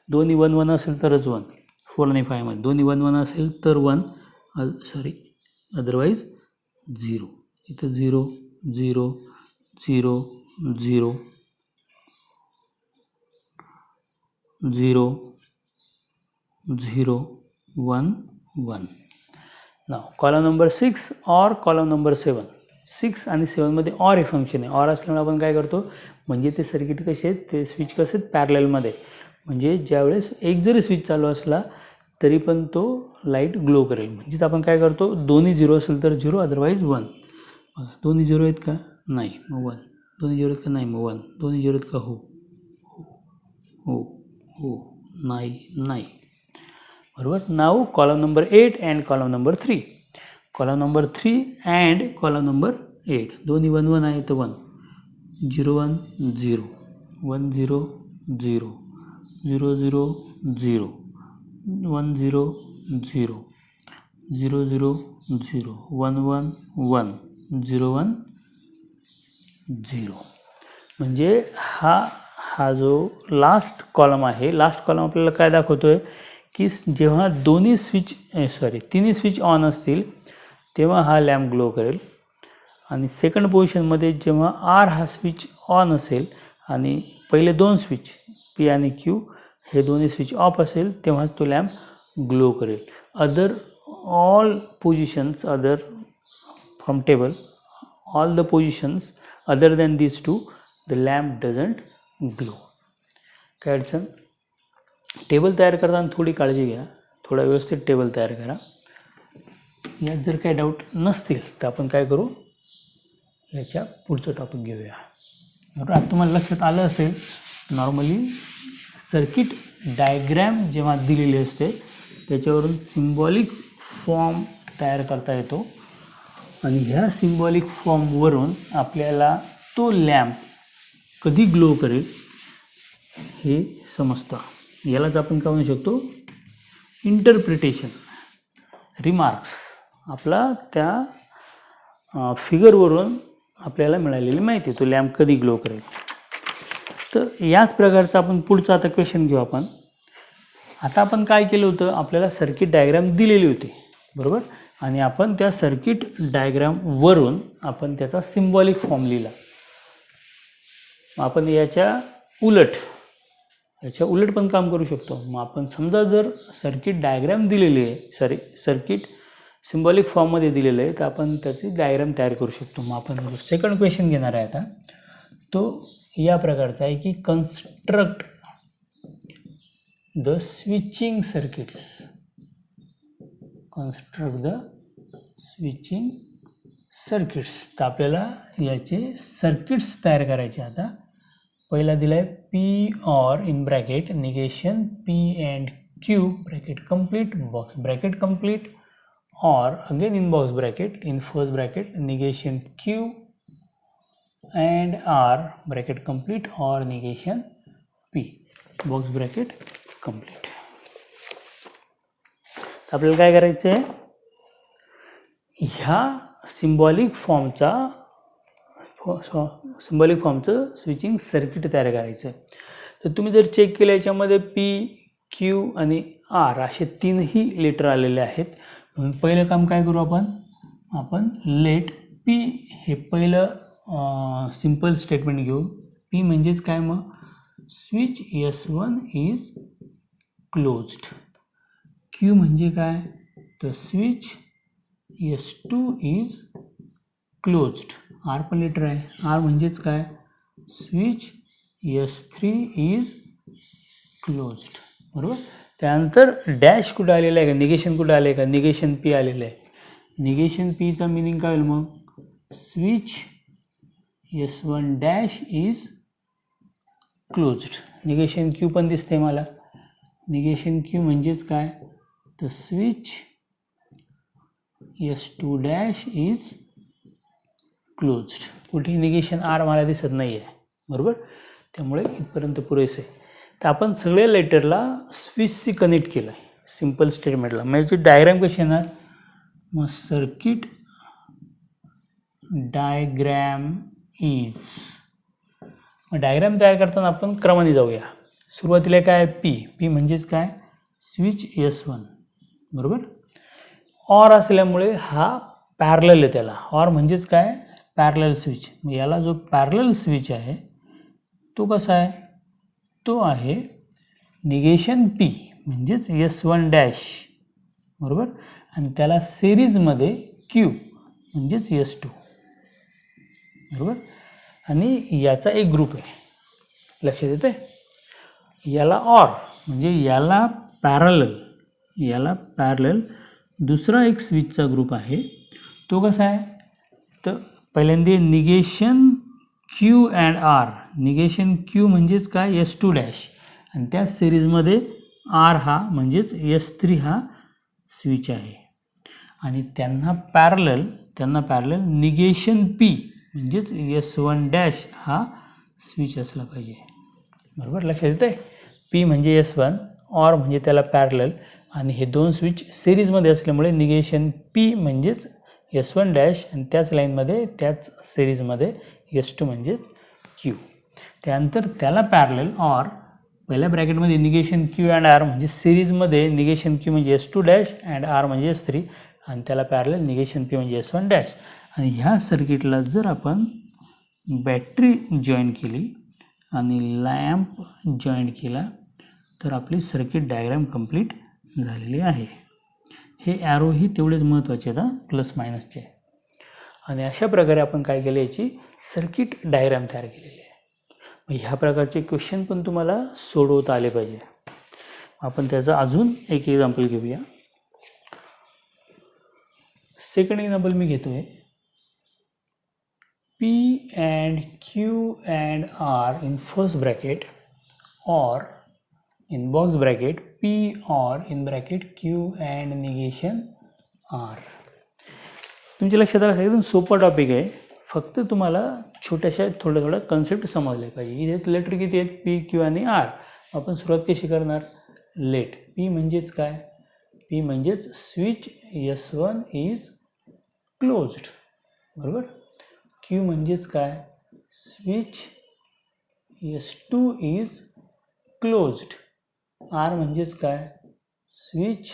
दोन्ही 1 1 असेल तरच 1. 4 आणि 5 मध्ये दोन्ही 1 1 असेल तर 1, अदरवाईज 0. इथं 0 0 0 0 0 0 1 1. नाव कॉलम नंबर 6 और कॉलम नंबर 7. 6 आणि 7 मध्ये ऑर हे फंक्शन आहे. ऑर असल्यामुळे आपण काय करतो, म्हणजे ते सर्किट कसे आहेत, ते स्विच कसे आहेत पॅरललमध्ये. म्हणजे ज्यावेळेस एक जरी स्विच चालू असला तरी पण तो लाईट ग्लो करेल. म्हणजेच आपण काय करतो, दोन्ही 0 असेल तर 0, अदरवाईज 1. दोन्ही 0 आहेत का, नाही, मग 1. दोन्ही 0 आहेत का, नाही, मग 1. दोन्ही 0 आहेत का, हो हो हो, नाही नाही. बरोबर. Now column number 8 and column number 3. Column number 3 and column number 8, दोन्ही 1 1 आहे तर 1. 0 1 0 1 0 0 0 0 0 1 0 0 0 0 0 1 1 1 0 1 0. म्हणजे हा जो लास्ट कॉलम आहे, लास्ट कॉलम आपल्याला काय दाखवतोय की जेव्हा तिन्ही स्विच ऑन असतील तेव्हा हा लॅम्प ग्लो करेल. आणि सेकंड पोझिशनमध्ये जेव्हा आर हा स्विच ऑन असेल आणि पहिले 2 स्विच P आणि Q हे दोन्ही स्विच ऑफ असेल तेव्हाच तो लॅम्प ग्लो करेल. All positions from table, all the positions other than these two, the lamp doesn't glow. काय अडचण, टेबल तयार करताना थोडी काळजी घ्या, थोडा व्यवस्थित टेबल तयार करा. यात जर काही डाऊट नसतील तर आपण काय करू, याच्या पुढचं टॉपिक घेऊया. बरोबर. आता तुम्हाला लक्षात आलं असेल, नॉर्मली सर्किट डायग्रॅम जेव्हा दिलेली असते त्याच्यावरून सिम्बॉलिक फॉर्म तयार करता येतो आणि ह्या सिम्बॉलिक फॉर्मवरून आपल्याला तो लॅम्प कधी ग्लो करेल हे समजतं. यालाच आपण काय म्हणू शकतो, इंटरप्रिटेशन. रिमार्क्स आपला त्या फिगरवरून आपल्याला मिळालेली माहिती, तो लॅम्प कधी ग्लो करेल. तर याच प्रकारचा आपण पुढचा आता क्वेश्चन घेऊ आपण. आता आपण काय केलं होतं, आपल्याला सर्किट डायग्राम दिलेली होती, बरोबर, आणि आपण त्या सर्किट डायग्रामवरून आपण त्याचा सिम्बॉलिक फॉर्म लिहिला. आपण याच्या उलट पण काम करू शकतो. मग आपण समजा जर सर्किट डायग्राम दिलेली आहे, सर्किट सिम्बॉलिक फॉर्ममध्ये दिलेलं आहे, तर आपण त्याची डायग्राम तयार करू शकतो. मग आपण जो सेकंड क्वेश्चन घेणार आहे आता, तो या प्रकारचा आहे की कन्स्ट्रक्ट द स्विचिंग सर्किट्स. तर आपल्याला याचे सर्किट्स तयार करायचे. आता पहिला दिला आहे P OR in bracket negation P and Q bracket complete, box bracket complete, or again in box bracket, in first bracket negation Q and R bracket complete or negation P box bracket complete. आपल्याला काय करायचं आहे, ह्या symbolic फॉर्मचं switching circuit तयार करायचं. तर तुम्ही जर चेक केलं याच्यामध्ये P Q आणि R असे 3ही लेटर आलेले आहेत. म्हणून पहिलं काम काय करू आपण लेट P हे पहिलं सिंपल स्टेटमेंट घेऊ. P म्हणजेच काय, मग switch S1 is closed. Q म्हणजे काय, तर switch S2 is closed. R पण लेटर आहे. R म्हणजेच काय, स्विच S3 इज क्लोज्ड. बरोबर. त्यानंतर डॅश कुठं आलेलं आहे का, निगेशन कुठं आलं आहे का, निगेशन P आलेलं आहे. निगेशन Pचा मिनिंग काय होईल, मग switch S1 dash is closed. Negation Q पण दिसते मला. निगेशन क्यू म्हणजेच काय, तर switch S2 dash is closed. कुठे निगेशन आर मला दिसत नाही आहे, बरोबर. त्यामुळे इथपर्यंत पुरेसे. तर आपण सगळ्या लेटरला स्विचशी कनेक्ट केलं आहे सिम्पल स्टेटमेंटला. म्हणजे डायग्राम कशी येणार, मग सर्किट डायग्रॅम इज. मग डायग्राम तयार करताना आपण क्रमाने जाऊया. सुरुवातीला काय, पी म्हणजेच काय, स्विच S1, बरोबर. ऑर असल्यामुळे हा पॅरलल आहे त्याला. ऑर म्हणजेच काय, पॅरलल स्विच. मग याला जो पॅरलल स्विच आहे तो कसा आहे, तो आहे निगेशन पी म्हणजेच S1 डॅश, बरोबर. आणि त्याला सिरीजमध्ये क्यू म्हणजेच S2, बरोबर. आणि याचा एक ग्रुप आहे, लक्षात येते. याला ऑर म्हणजे याला पॅरलल दुसरा एक स्विचचा ग्रुप आहे. तो कसा आहे, तर पहिल्यांदा negation Q and R. Negation Q म्हणजेच काय, S2 डॅश, आणि त्या सिरीजमध्ये आर हा म्हणजेच S3 हा स्विच आहे. आणि त्यांना पॅरलल निगेशन पी म्हणजेच S1 डॅश हा स्विच असला पाहिजे, बरोबर. लक्षात येते. पी म्हणजे S1, ऑर म्हणजे त्याला पॅरलल, आणि हे दोन स्विच सिरीजमध्ये असल्यामुळे निगेशन पी म्हणजेच S1 डॅश, आणि त्याच लाईनमध्ये त्याच सिरीजमध्ये S2 म्हणजेच क्यू. त्यानंतर त्याला पॅरलल ऑर पहिल्या ब्रॅकेटमध्ये निगेशन क्यू अँड आर म्हणजे सिरीजमध्ये निगेशन क्यू म्हणजे S2 डॅश अँड आर म्हणजे S3, आणि त्याला पॅरलल निगेशन पी म्हणजे S1 डॅश. आणि ह्या सर्किटला जर आपण बॅटरी जॉईन केली आणि लॅम्प जॉईन केला तर आपली सर्किट डायग्राम कंप्लीट झालेली आहे. हे ॲरोही तेवढेच महत्त्वाचे आहेत, प्लस मायनसचे. आणि अशा प्रकारे आपण काय केलं, याची सर्किट डायग्राम तयार केलेली आहे. मग ह्या प्रकारचे क्वेश्चन पण तुम्हाला सोडवता आले पाहिजे. आपण त्याचं अजून एक एक्झाम्पल घेऊया. सेकंड एक्झाम्पल मी घेतो आहे. P and Q and R in first bracket, or in box bracket P or in bracket Q and negation R. तुमच्या लक्षात आलं, एकदम सोपा टॉपिक आहे. फक्त तुम्हाला छोट्याशा थोड्या कन्सेप्ट समजले पाहिजे. इथे लेटर किती आहेत, P, Q आणि R. आपण सुरुवात कशी करणार, लेट. P म्हणजेच काय, P म्हणजेच स्विच S1 इज क्लोज्ड, बरोबर. Q म्हणजेच काय, switch S2 is closed. R म्हणजेच काय, स्विच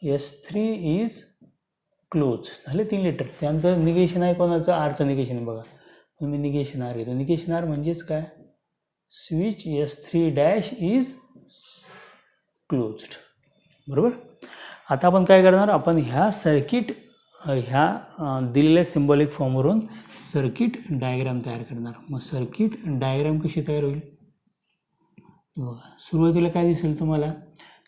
S3 इज क्लोज. झाले 3 लेटर. त्यानंतर निगेशन आहे कोणाचं, आरचं निगेशन आहे बघा. मी निगेशन आर घेतो. निगेशन आर म्हणजेच काय, switch S3 dash is closed, बरोबर. आता आपण काय करणार, आपण ह्या सर्किट दिलेल्या सिम्बॉलिक फॉर्मवरून सर्किट डायग्राम तयार करणार. मग सर्किट डायग्राम कशी तयार होईल, बघा. सुरुवातीला काय दिसेल तुम्हाला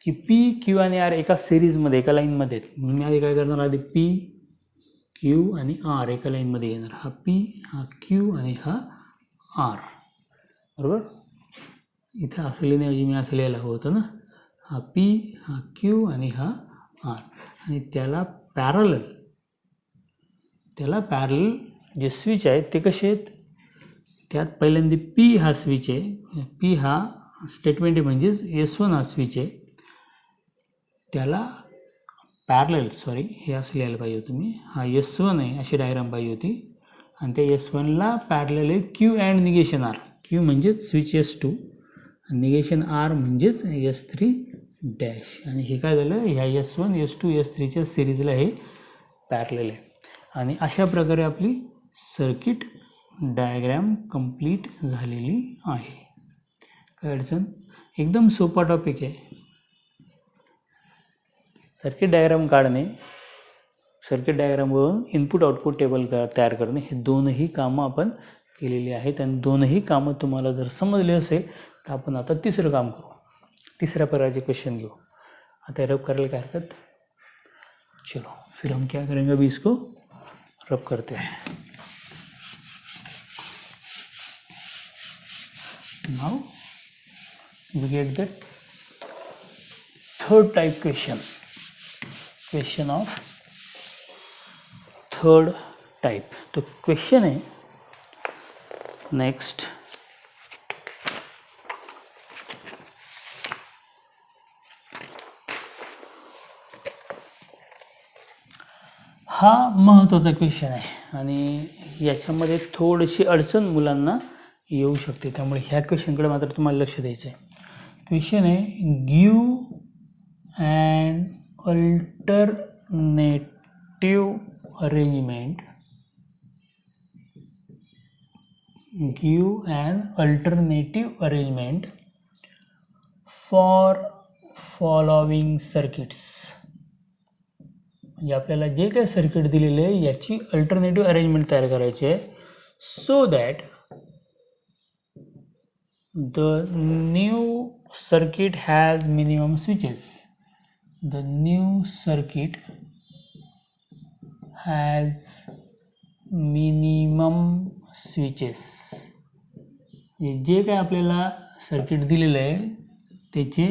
की P, Q आणि R एका सिरीजमध्ये एका लाईनमध्ये आहेत. म्हणून मी आधी काय करणार, आधी P, Q आणि R एका लाईनमध्ये येणार. हा P, हा Q आणि हा R, बरोबर. इथे असं लिहिण्याऐवजी मी असं लिहायला हवं होतं ना. हा P, हा Q आणि हा R. आणि त्याला पॅरलल जे स्विच आहेत ते कसे आहेत, त्यात पहिल्यांदा P हा स्विच आहे. P हा स्टेटमेंट आहे म्हणजेच S1 हा स्विच आहे. त्याला पॅरलल, हे असं लिहायला पाहिजे होतं मी. हा S1 आहे अशी डायग्राम पाहिजे होती. आणि त्या S1ला पॅरलल आहे Q and negation R. Q म्हणजेच स्विच S2 आणि निगेशन R म्हणजेच S3 डॅश. आणि हे काय झालं, ह्या S1, S2, S3च्या सिरीजला हे पॅरलल आहे. आणि अशा प्रकारे आपली सर्किट डायग्राम कंप्लीट झालेली आहे. काय अडचण, एकदम सोपा टॉपिक आहे. सर्किट डायग्राम काढणे, सर्किट डायग्रामवरून इनपुट आउटपुट टेबल तयार करणे, हे दोनही कामं आपण केलेली आहेत. आणि दोनही कामं तुम्हाला जर समजले असेल तर आपण आता तिसरं काम करू. तिसऱ्या प्रकारचे क्वेश्चन घेऊ. आता रब करायला काय हरकत. चलो फिर हम क्या करेंगे, अभी इसको रब करते हैं. Now we get the third type question of third type. तो क्वेश्चन है नेक्स्ट, हा महत्त्वाचा क्वेश्चन आहे आणि याच्यामध्ये थोडीशी अडचण मुलांना येऊ शकते, त्यामुळे ह्या क्वेश्चनकडे मात्र तुम्हाला लक्ष द्यायचं आहे. क्वेश्चन आहे, give an alternative arrangement, give an alternative arrangement for following circuits. म्हणजे आपल्याला जे काही सर्किट दिलेले आहे याची अल्टरनेटिव्ह अरेंजमेंट तयार करायची आहे, so that the new circuit has minimum switches. The new circuit has minimum switches. जे काय आपल्याला सर्किट दिलेलं आहे त्याचे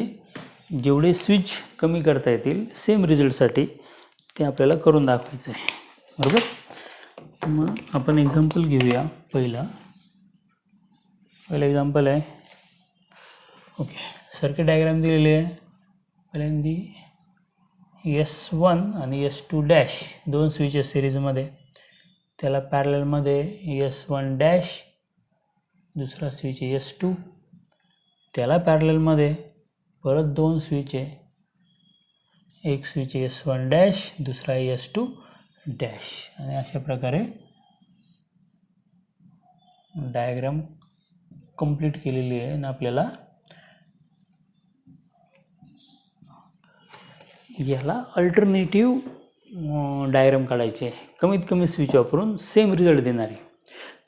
जेवढे स्विच कमी करता येतील सेम रिझल्टसाठी ते आपल्याला करून दाखवायचं आहे, बरोबर. मग आपण एक्झाम्पल घेऊया. पहिलं एक्झाम्पल आहे, ओके, सर्किट डायग्राम दिलेली आहे. पहिल्यांदी S1 आणि S2 डॅश दोन स्विचेस सिरीजमध्ये, त्याला पॅरललमध्ये S1 डॅश, दुसरा स्विच आहे S2, त्याला पॅरललमध्ये परत दोन स्विच आहे, एक स्विच आहे S1 डॅश, दुसरा आहे S2 डॅश. आणि अशा प्रकारे डायग्राम कंप्लीट केलेली आहे आणि आपल्याला याला अल्टरनेटिव्ह डायग्राम काढायचे आहे, कमीत कमी स्विच वापरून सेम रिझल्ट देणारे.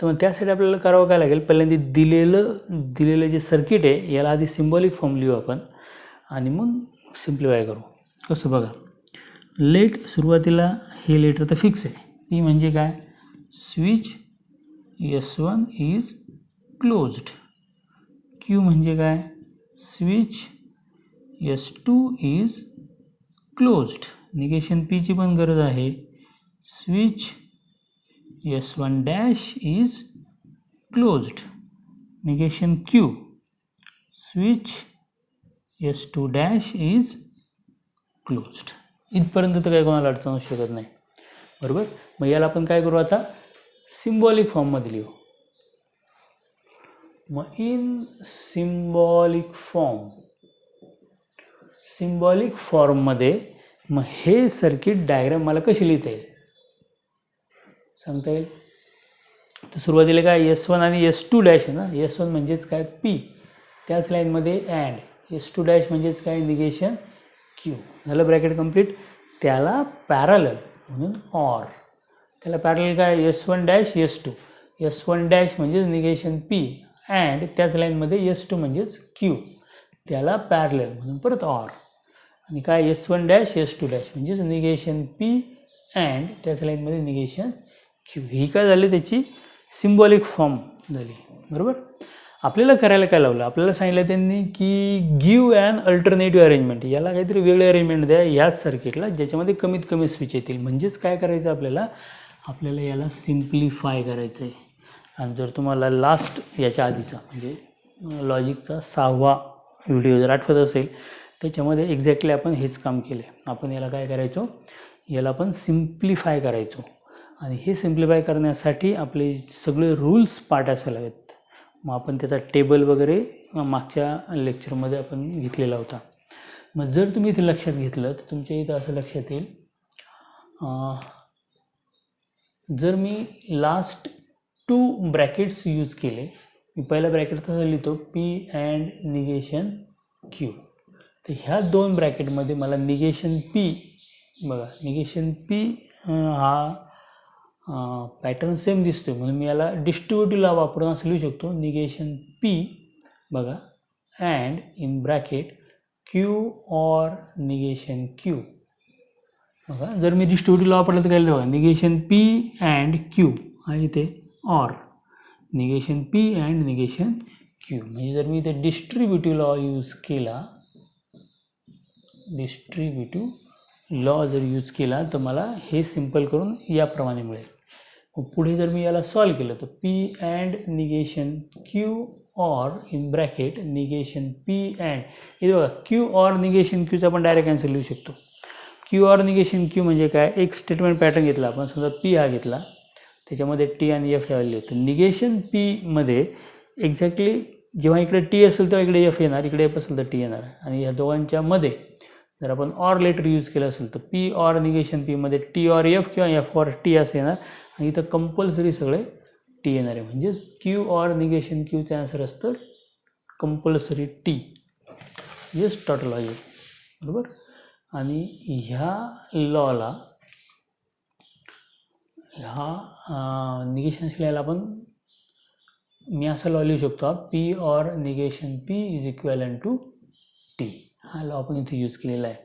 तर मग त्यासाठी आपल्याला करावं काय लागेल, पहिल्यांदा दिलेलं जे सर्किट आहे याला आधी सिम्बॉलिक फॉर्म लिहू आपण आणि मग सिम्प्लिफाय करू. कसं बघा, लेट सुरुवातीला हे लेटर तर फिक्स आहे, ती म्हणजे काय, switch S1 is closed. Q म्हणजे काय, switch S2 is closed. Negation P ची पण गरज आहे, switch S1 dash is closed. Negation Q, switch S2 dash is closed. इथपर्यंत तर काही कोणाला अडचण होऊ शकत नाही, बरोबर. मग याला आपण काय करू आता, सिम्बॉलिक फॉर्ममध्ये लिहू. मग इन सिम्बॉलिक फॉर्ममध्ये मग हे सर्किट डायग्राम मला कशी लिहिता येईल सांगता येईल. तर सुरुवातीला काय S1 आणि S2 डॅश आहे ना, S1 म्हणजेच काय P, त्याच लाईनमध्ये अँड S2 डॅश म्हणजेच काय निगेशन Q. झालं ब्रॅकेट कंप्लीट. त्याला पॅरलल म्हणून ऑर, त्याला पॅरलल काय S1 dash S2, S1 dash म्हणजेच निगेशन P अँड त्याच लाईनमध्ये S2 म्हणजेच Q, त्याला पॅरलल म्हणून परत ऑर. आणि काय S1 डॅश S2 डॅश म्हणजेच निगेशन P अँड त्याच लाईनमध्ये निगेशन Q. ही काय झाली त्याची सिम्बॉलिक फॉर्म झाली, बरोबर. आपल्याला करायला काय लावलं, आपल्याला सांगितलं त्यांनी की गिव्ह ॲन अल्टरनेटिव्ह अरेंजमेंट, याला काहीतरी वेगळे अरेंजमेंट द्या याच सर्किटला ज्याच्यामध्ये कमीत कमी स्विच येतील. म्हणजेच काय करायचं आपल्याला याला सिम्प्लिफाय करायचं आहे. आणि जर तुम्हाला लास्ट याच्या आधीचा म्हणजे लॉजिकचा 6वा व्हिडिओ जर आठवत असेल त्याच्यामध्ये एक्झॅक्टली आपण हेच काम केले. आपण याला काय करायचो, याला आपण सिम्प्लिफाय करायचो. आणि हे सिम्प्लिफाय करण्यासाठी आपले सगळे रूल्स पाठ असायला हवेत. मग आपण त्याचा टेबल वगैरे मागच्या लेक्चरमध्ये आपण घेतलेला होता. मग जर तुम्ही इथे लक्षात घेतलं तर तुमच्या इथं असं लक्षात येईल, जर मी लास्ट 2 ब्रॅकेट्स यूज केले, मी पहिला ब्रॅकेट तसं लिहितो P अँड निगेशन Q. तर ह्या 2 ब्रॅकेटमध्ये मला निगेशन P, बघा निगेशन P हा पॅटर्न सेम दिसतो आहे म्हणून मी याला डिस्ट्रीब्युटिव्ह लॉ वापरून असं लिहू शकतो, निगेशन P बघा and in bracket Q or negation Q. बघा जर मी डिस्ट्रीब्युटिव्ह लॉ वापरला तर काय बघा, निगेशन P अँड Q आणि ते or negation P and negation Q. म्हणजे जर मी इथे डिस्ट्रीब्युटिव्ह लॉ यूज केला, डिस्ट्रीब्युटिव्ह लॉ जर यूज केला तर मला हे सिम्पल करून याप्रमाणे मिळेल. मग पुढे जर मी याला सॉल्व केलं तर P and negation Q or in bracket negation P and, इथे बघा क्यू ऑर निगेशन क्यूचा आपण डायरेक्ट आन्सर लिहू शकतो. क्यू ऑर निगेशन क्यू म्हणजे काय, एक स्टेटमेंट पॅटर्न घेतला आपण, समजा पी हा घेतला, त्याच्यामध्ये टी आणि एफ या व्हॅल्यू होतं. निगेशन पीमध्ये एक्झॅक्टली जेव्हा इकडे टी असेल तेव्हा इकडे एफ येणार, इकडे एफ असेल तर टी येणार. आणि या दोघांच्या मध्ये जर आपण ऑर लेटर यूज केलं असेल तर पी ऑर निगेशन पीमध्ये टी ऑर एफ किंवा एफ ऑर टी असं येणार, आणि इथं कंपल्सरी सगळे टी येणार आहे. म्हणजेच क्यू ऑर निगेशन क्यूचं आन्सर असतं कंपल्सरी टी, म्हणजेच टॉटॉलॉजी. बरोबर. आणि ह्या लॉला, ह्या निगेशन्स लिहायला आपण मी असं लॉ लिहू शकतो, P or negation P is equivalent to T. हा लॉ आपण इथे यूज केलेला आहे.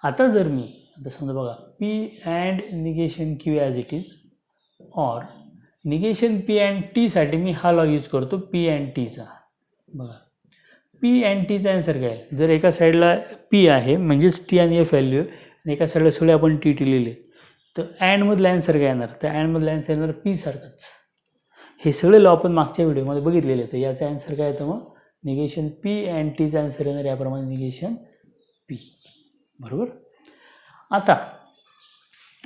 आता जर मी आता समजा बघा P and negation Q as it is, or negation P and टीसाठी मी हा लॉ यूज करतो पी अँड टीचा. बघा पी अँड टीचा आन्सर काय, जर एका साईडला पी आहे म्हणजेच टी आणि एफ व्हॅल्यू आणि एका साईडला सगळे आपण टी टी लिहिले तर अँडमधला आन्सर काय येणार, तर अँडमधला आन्सर येणार पी सारखंच. हे सगळे लॉ आपण मागच्या व्हिडिओमध्ये बघितलेले, तर याचा आन्सर काय येतं मग निगेशन पी अँड टीचा आन्सर येणार याप्रमाणे निगेशन पी. बरोबर.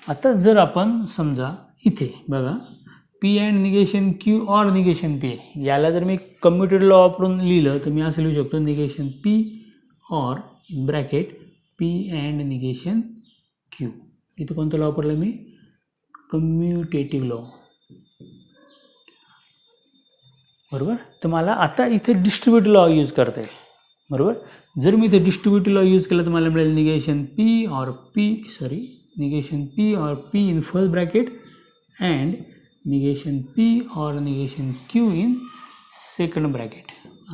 आता जर आपण समजा इथे बघा P and negation Q or negation P, याला जर मी कम्युटेड लॉ वापरून लिहिलं तर मी असं लिहू शकतो negation P or in bracket P and negation Q. इथं कोणतं लॉ वापरलं मी, कम्युटेटिव्ह लॉ. बरोबर. तर मला आता इथे डिस्ट्रीब्युटिव्ह लॉ यूज करता येईल. बरोबर. जर मी इथे डिस्ट्रीब्युटिव्ह लॉ यूज केला तर मला मिळेल negation P or P in first bracket and negation p or negation q in second bracket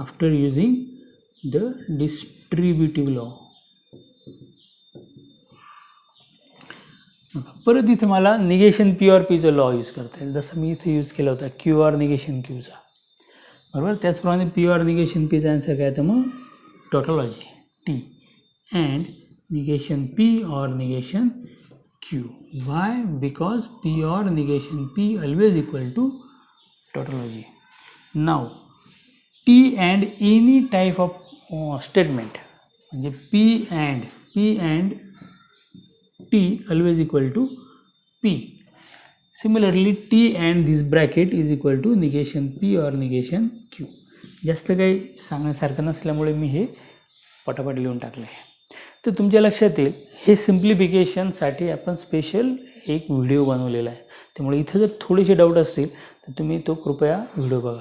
after using the distributive law. परत इथे मला निगेशन पी ऑर पीचा लॉ यूज करता येईल, जसं मी इथे यूज केला होता क्यू ऑर निगेशन क्यूचा. बरोबर. त्याचप्रमाणे पी ऑर निगेशन पीचा आन्सर काय तर मग tautology T and negation P or negation Q. Why? Because P or negation P always equal to tautology. Now T and any type of statement म्हणजे P and T always equal to P. Similarly T and this bracket is equal to negation P or negation Q. जास्त काही सांगण्यासारखं नसल्यामुळे मी हे पटापट लिहून टाकलं आहे. तर तुमच्या लक्षात येईल हे सिम्प्लिफिकेशनसाठी आपण स्पेशल एक व्हिडिओ बनवलेला आहे, त्यामुळे इथे जर थोडेसे डाऊट असतील तर तुम्ही तो कृपया व्हिडिओ बघा.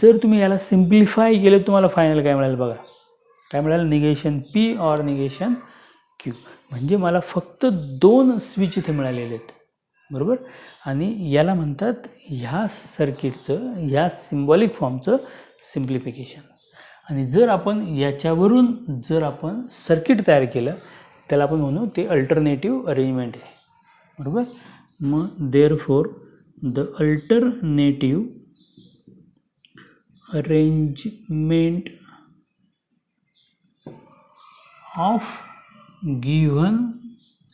जर तुम्ही याला सिम्प्लिफाय केलं तुम्हाला फायनल काय मिळेल बघा, काय मिळेल negation P or negation Q. म्हणजे मला फक्त 2 स्विच इथे मिळालेले आहेत. बरोबर. आणि याला म्हणतात ह्या सर्किटचं, ह्या सिम्बॉलिक फॉर्मचं सिम्प्लिफिकेशन. आणि जर आपण याच्यावरून जर आपण सर्किट तयार केलं त्याला आपण म्हणू ते अल्टरनेटिव्ह अरेंजमेंट आहे. बरोबर. मग therefore the alternative arrangement of given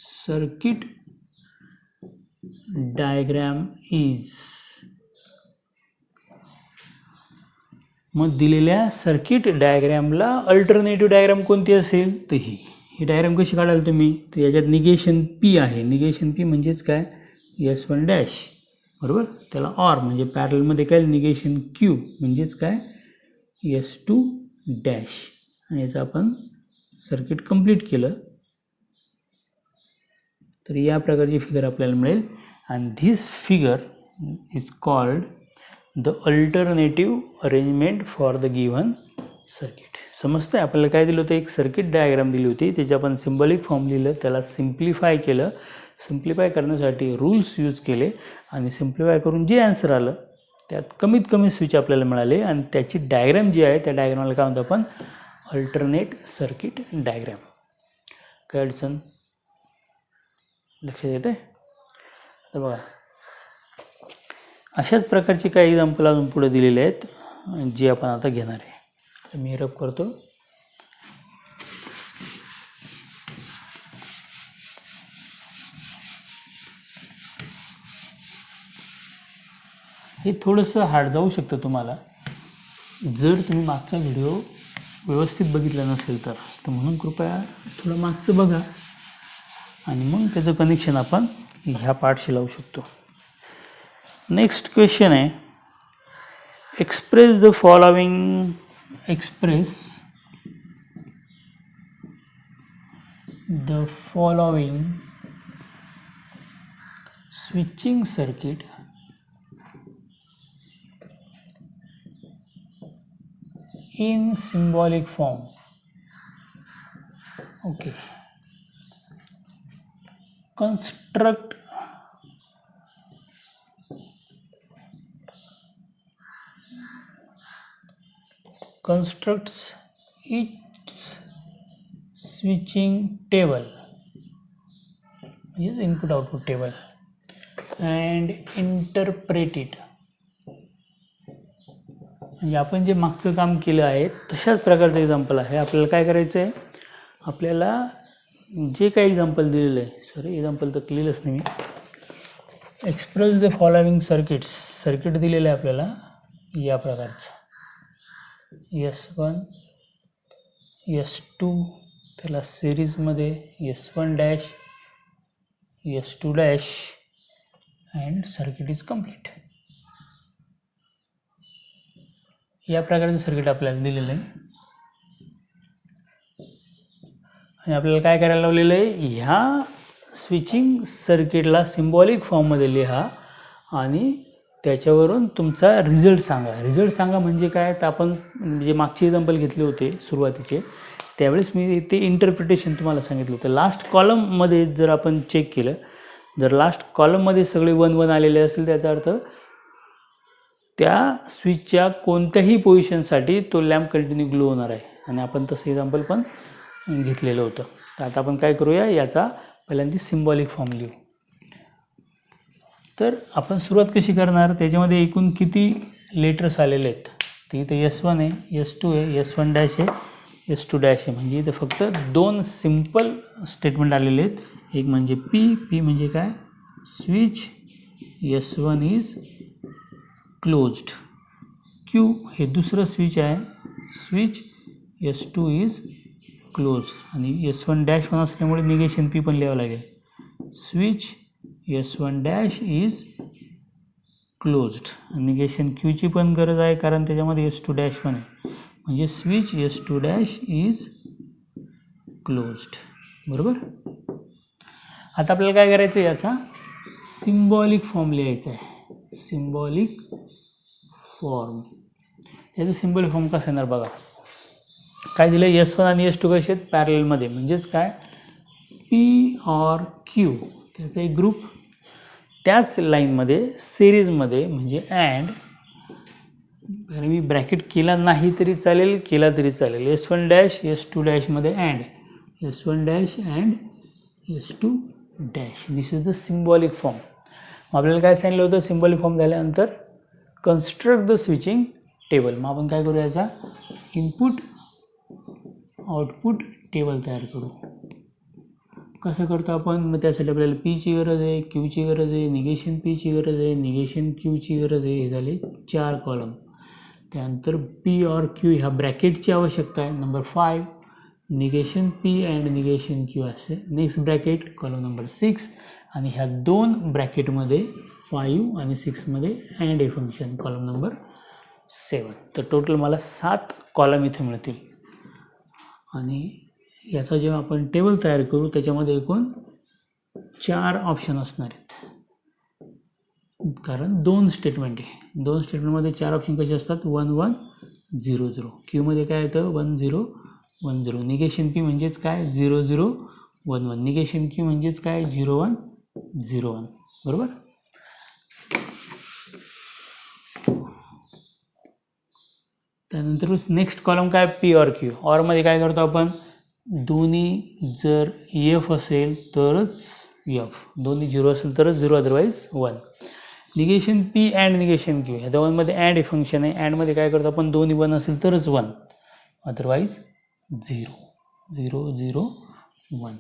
circuit diagram is, मग दिलेल्या सर्किट डायग्रॅमला अल्टरनेटिव्ह डायग्राम कोणती असेल तर ही डायग्राम कशी काढाल तुम्ही, तर याच्यात निगेशन पी आहे. निगेशन पी म्हणजेच काय S1 डॅश. बरोबर. त्याला ऑर म्हणजे पॅरलमध्ये काय निगेशन क्यू म्हणजेच काय S2 डॅश. आणि याचं आपण सर्किट कंप्लीट केलं तर या प्रकारची फिगर आपल्याला मिळेल. आणि this figure is called the alternative arrangement for the given circuit. समजतं आहे आपल्याला काय दिलं होतं, एक सर्किट डायग्राम दिली होती, त्याचे आपण सिम्बॉलिक फॉर्म लिहिलं, त्याला सिम्प्लिफाय केलं. सिम्प्लिफाय करण्यासाठी रूल्स यूज केले आणि सिम्प्लिफाय करून जे आन्सर आलं त्यात कमीत कमी स्विच आपल्याला मिळाले आणि त्याची डायग्राम जी आहे त्या डायग्रामला काय म्हणतो आपण अल्टरनेट सर्किट डायग्राम. काय अडचण लक्षात येते. तर बघा अशाच प्रकारचे काही एक्झाम्पल अजून पुढे दिलेले आहेत. जे आपण आता घेणार आहे. तर मी रब करतो. हे थोडंसं हार्ड जाऊ शकतं तुम्हाला जर तुम्ही मागचा व्हिडिओ व्यवस्थित बघितला नसेल तर म्हणून कृपया थोडं मागचं बघा आणि मग त्याचं कनेक्शन आपण ह्या पार्टशी लावू शकतो. नेक्स्ट क्वेश्चन आहे, express the following switching circuit in symbolic form. Okay. Constructs its switching table, is input output table, and interpret it. म्हणजे आपण जे मागचं काम केलं आहे तशाच प्रकारचं एक्झाम्पल आहे. आपल्याला काय करायचं आहे, आपल्याला जे काही एक्झाम्पल दिलेलं आहे, एक्झाम्पल तर लिहिलंच नाही मी. एक्सप्रेस द फॉलोइंग सर्किट दिलेलं आहे आपल्याला या प्रकारचं. S1 S2 त्याला सिरीजमध्ये S1 dash S2 dash and circuit is complete. या प्रकारचं सर्किट आपल्याला दिलेलं आहे आणि आपल्याला काय करायला लावलेलं आहे, ह्या स्विचिंग सर्किटला सिम्बॉलिक फॉर्ममध्ये लिहा आणि त्याच्यावरून तुमचा रिझल्ट सांगा. म्हणजे काय, तर आपण जे मागचे एक्झाम्पल घेतले होते सुरुवातीचे त्यावेळेस मी ते इंटरप्रिटेशन तुम्हाला सांगितलं होतं. लास्ट कॉलममध्ये जर आपण चेक केलं, जर लास्ट कॉलममध्ये सगळे 1 1 आलेले असेल त्याचा अर्थ त्या स्विचच्या कोणत्याही पोझिशनसाठी तो लॅम्प कंटिन्यू ग्लो होणार आहे आणि आपण तसं एक्झाम्पल पण घेतलेलं होतं. तर आता आपण काय करूया, याचा पहिल्यांदा सिम्बॉलिक फॉर्म लिहू. तर आपण सुरुवात कशी करणार, त्याच्यामध्ये एकूण किती लेटर्स आलेले आहेत, तर इथे S1 आहे, S2 आहे, S1 डॅश आहे, S2 डॅश आहे. म्हणजे इथे फक्त 2 सिम्पल स्टेटमेंट आलेले आहेत. एक म्हणजे P म्हणजे काय, switch S1 is closed. Q हे दुसरं स्विच आहे, स्विच S2 इज क्लोज. आणि S1 डॅश पण असल्यामुळे निगेशन P पण लिहावं लागेल. Switch S1 dash is closed. Negation Qची पण गरज आहे कारण त्याच्यामध्ये S2 डॅश पण आहे. म्हणजे switch S2 dash is closed. बरोबर. आता आपल्याला काय करायचं आहे, याचा सिम्बॉलिक फॉर्म लिहायचा आहे. सिम्बॉलिक फॉर्म, याचा सिम्बॉलिक फॉर्म कसा येणार बघा. काय दिलं, S1 आणि S2 कसे आहेत पॅरललमध्ये, म्हणजेच काय P और Q त्याचा एक ग्रुप, त्याच लाईनमध्ये सिरीजमध्ये म्हणजे अँड. मी ब्रॅकेट केला नाही तरी चालेल, केला तरी चालेल. S1 डॅश S2 डॅशमध्ये and, S1 dash and S2 dash. This is the symbolic form. आपल्याला काय सांगितलं होतं, सिम्बॉलिक फॉर्म झाल्यानंतर कन्स्ट्रक्ट द स्विचिंग टेबल. मग आपण काय करू, याचा इनपुट आउटपुट टेबल तयार करू. कसं करतो आपण, मग त्यासाठी आपल्याला Pची गरज आहे, Qची गरज आहे, निगेशन Pची गरज आहे, निगेशन Qची गरज आहे. हे झाले 4 कॉलम. त्यानंतर P और Q ह्या ब्रॅकेटची आवश्यकता आहे. Number 5 negation P and negation Q असे. नेक्स्ट ब्रॅकेट कॉलम नंबर 6 आणि ह्या 2 ब्रॅकेटमध्ये 5 आणि 6मध्ये and a function column number 7. तर टोटल मला 7 कॉलम इथे मिळतील. आणि याचा जेव्हा आपण टेबल तयार करू त्याच्यामध्ये एकूण 4 ऑप्शन असणार आहेत, कारण 2 स्टेटमेंट आहे. 2 स्टेटमेंटमध्ये 4 ऑप्शन कसे असतात, 1 1 0 0. क्यूमध्ये काय येतं, 1 0 1 0. निगेशन P म्हणजेच काय, 0 0 1 1. निगेशन Q म्हणजेच काय, 0 1 0 1. बरोबर. त्यानंतर नेक्स्ट कॉलम काय, P और Q. ऑरमध्ये काय करतो आपण, दोन्ही जर F असेल तरच F, दोन्ही 0 असेल तरच 0, otherwise 1. Negation P and negation Q, ह्या दोघांमध्ये अँड हे फंक्शन आहे. अँडमध्ये काय करतो आपण, दोन्ही 1 असेल तरच 1, अदरवाईज 0. 0 0 1.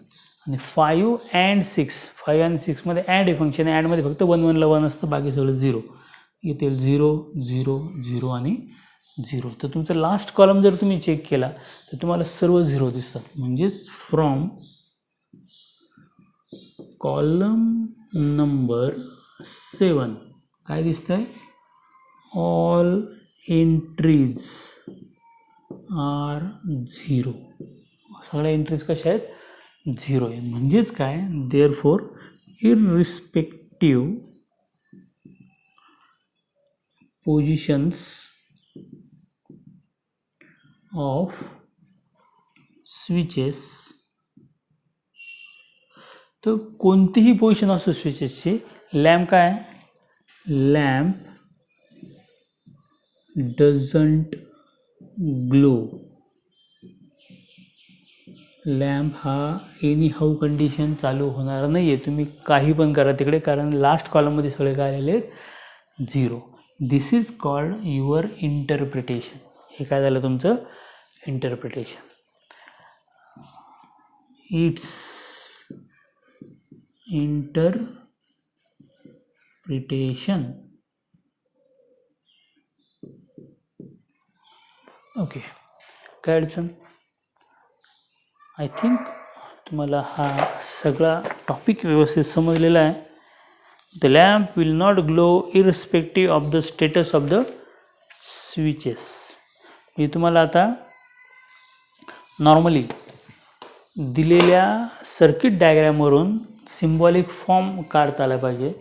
आणि 5 अँड 6, 5 आणि 6मध्ये अँड हे फंक्शन आहे. अँडमध्ये फक्त 1 1ला 1 असतं, बाकी सगळं 0. येतील 0 0 0 आणि 0. तर तुमचं लास्ट कॉलम जर तुम्ही चेक केला तर तुम्हाला सर्व 0 दिसतात. म्हणजेच फ्रॉम कॉलम नंबर 7 काय दिसतंय, ऑल एंट्रीज आर 0. सगळ्या एंट्रीज कशा आहेत, 0 आहे. म्हणजेच काय, देअरफॉर इररिस्पेक्टिव्ह पोझिशन्स ऑफ स्विचेस, तर कोणतीही पोझिशन असो स्विचेसची, लॅम्प काय, लॅम्प डझंट ग्लो. लॅम्प हा एनी हाऊ कंडिशन चालू होणार नाही आहे, तुम्ही काही पण करा तिकडे, कारण लास्ट कॉलममध्ये सगळे काय आलेले आहेत, 0. दिस इज कॉल्ड युअर इंटरप्रिटेशन. हे काय झालं तुमचं इंटरप्रिटेशन. It's interpretation. ओके, काय अडचण, आय थिंक तुम्हाला हा सगळा टॉपिक व्यवस्थित समजलेला आहे. The lamp will not glow irrespective of the status of the switches. मी तुम्हाला आता नॉर्मली दिलेल्या सर्किट डायग्रॅमवरून सिम्बॉलिक फॉर्म काढता आला पाहिजे.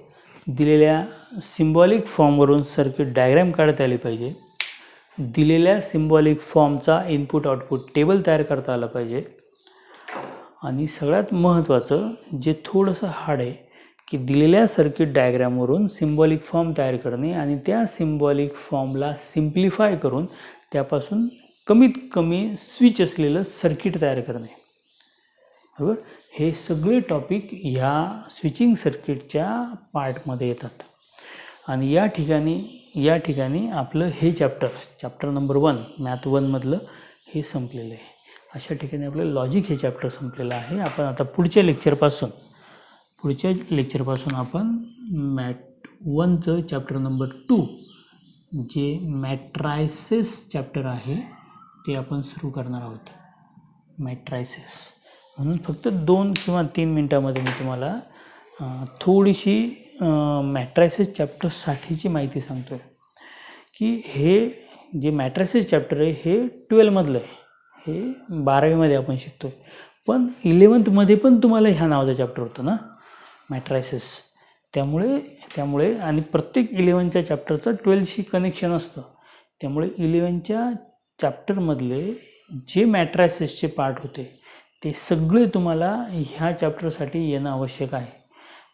दिलेल्या सिम्बॉलिक फॉर्मवरून सर्किट डायग्रॅम काढता आली पाहिजे. दिलेल्या सिम्बॉलिक फॉर्मचा इनपुट आउटपुट टेबल तयार करता आला पाहिजे. आणि सगळ्यात महत्त्वाचं जे थोडंसं हार्ड आहे की दिलेल्या सर्किट डायग्रॅमवरून सिम्बॉलिक फॉर्म तयार करणे आणि त्या सिम्बॉलिक फॉर्मला सिम्प्लिफाय करून त्यापासून कमीत कमी स्विच असलेलं सर्किट तयार करणे. बरोबर, हे सगळे टॉपिक ह्या स्विचिंग सर्किटच्या पार्टमध्ये येतात. आणि या ठिकाणी आपलं हे चॅप्टर नंबर 1 मॅथ 1मधलं हे संपलेलं आहे. अशा ठिकाणी आपलं लॉजिक हे चॅप्टर संपलेलं आहे. आपण आता पुढच्या लेक्चरपासून आपण मॅथ 1चं चॅप्टर नंबर 2 जे मॅट्रायसेस चॅप्टर आहे ते आपण सुरू करणार आहोत. मॅट्रायसेस म्हणून फक्त 2 किंवा 3 मिनटामध्ये मी तुम्हाला थोडीशी मॅट्रायसेस चॅप्टरसाठीची माहिती सांगतो आहे की हे जे मॅट्रायसेस चॅप्टर आहे हे 12मधलं आहे, हे 12वीमध्ये आपण शिकतो आहे. पण 11वीमध्ये पण तुम्हाला ह्या नावाचा चॅप्टर होतं ना मॅट्रायसेस. त्यामुळे आणि प्रत्येक 11च्या चॅप्टरचं 12शी कनेक्शन असतं. त्यामुळे 11च्या चॅप्टरमधले जे मॅट्रायसेसचे पार्ट होते ते सगळे तुम्हाला ह्या चॅप्टरसाठी येणं आवश्यक आहे.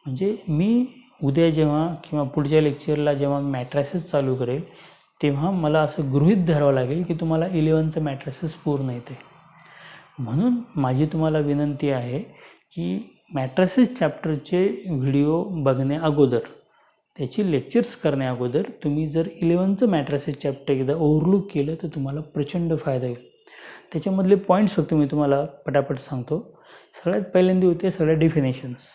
म्हणजे मी उद्या जेव्हा किंवा पुढच्या लेक्चरला जेव्हा मॅट्रायसेस चालू करेल तेव्हा मला असं गृहीत धरावं लागेल की तुम्हाला 11चं मॅट्रायसेस पूर्ण येते. म्हणून माझी तुम्हाला विनंती आहे की मॅट्रायसेस चॅप्टरचे व्हिडिओ बघण्या अगोदर, त्याची लेक्चर्स करण्या अगोदर तुम्ही जर 11चं मॅट्रायसेस चॅप्टर एकदा ओव्हरलुक केलं तर तुम्हाला प्रचंड फायदा होईल. त्याच्यामधले पॉईंट्स फक्त मी तुम्हाला पटापट सांगतो. सगळ्यात पहिल्यांदा होते सगळ्या डेफिनेशन्स.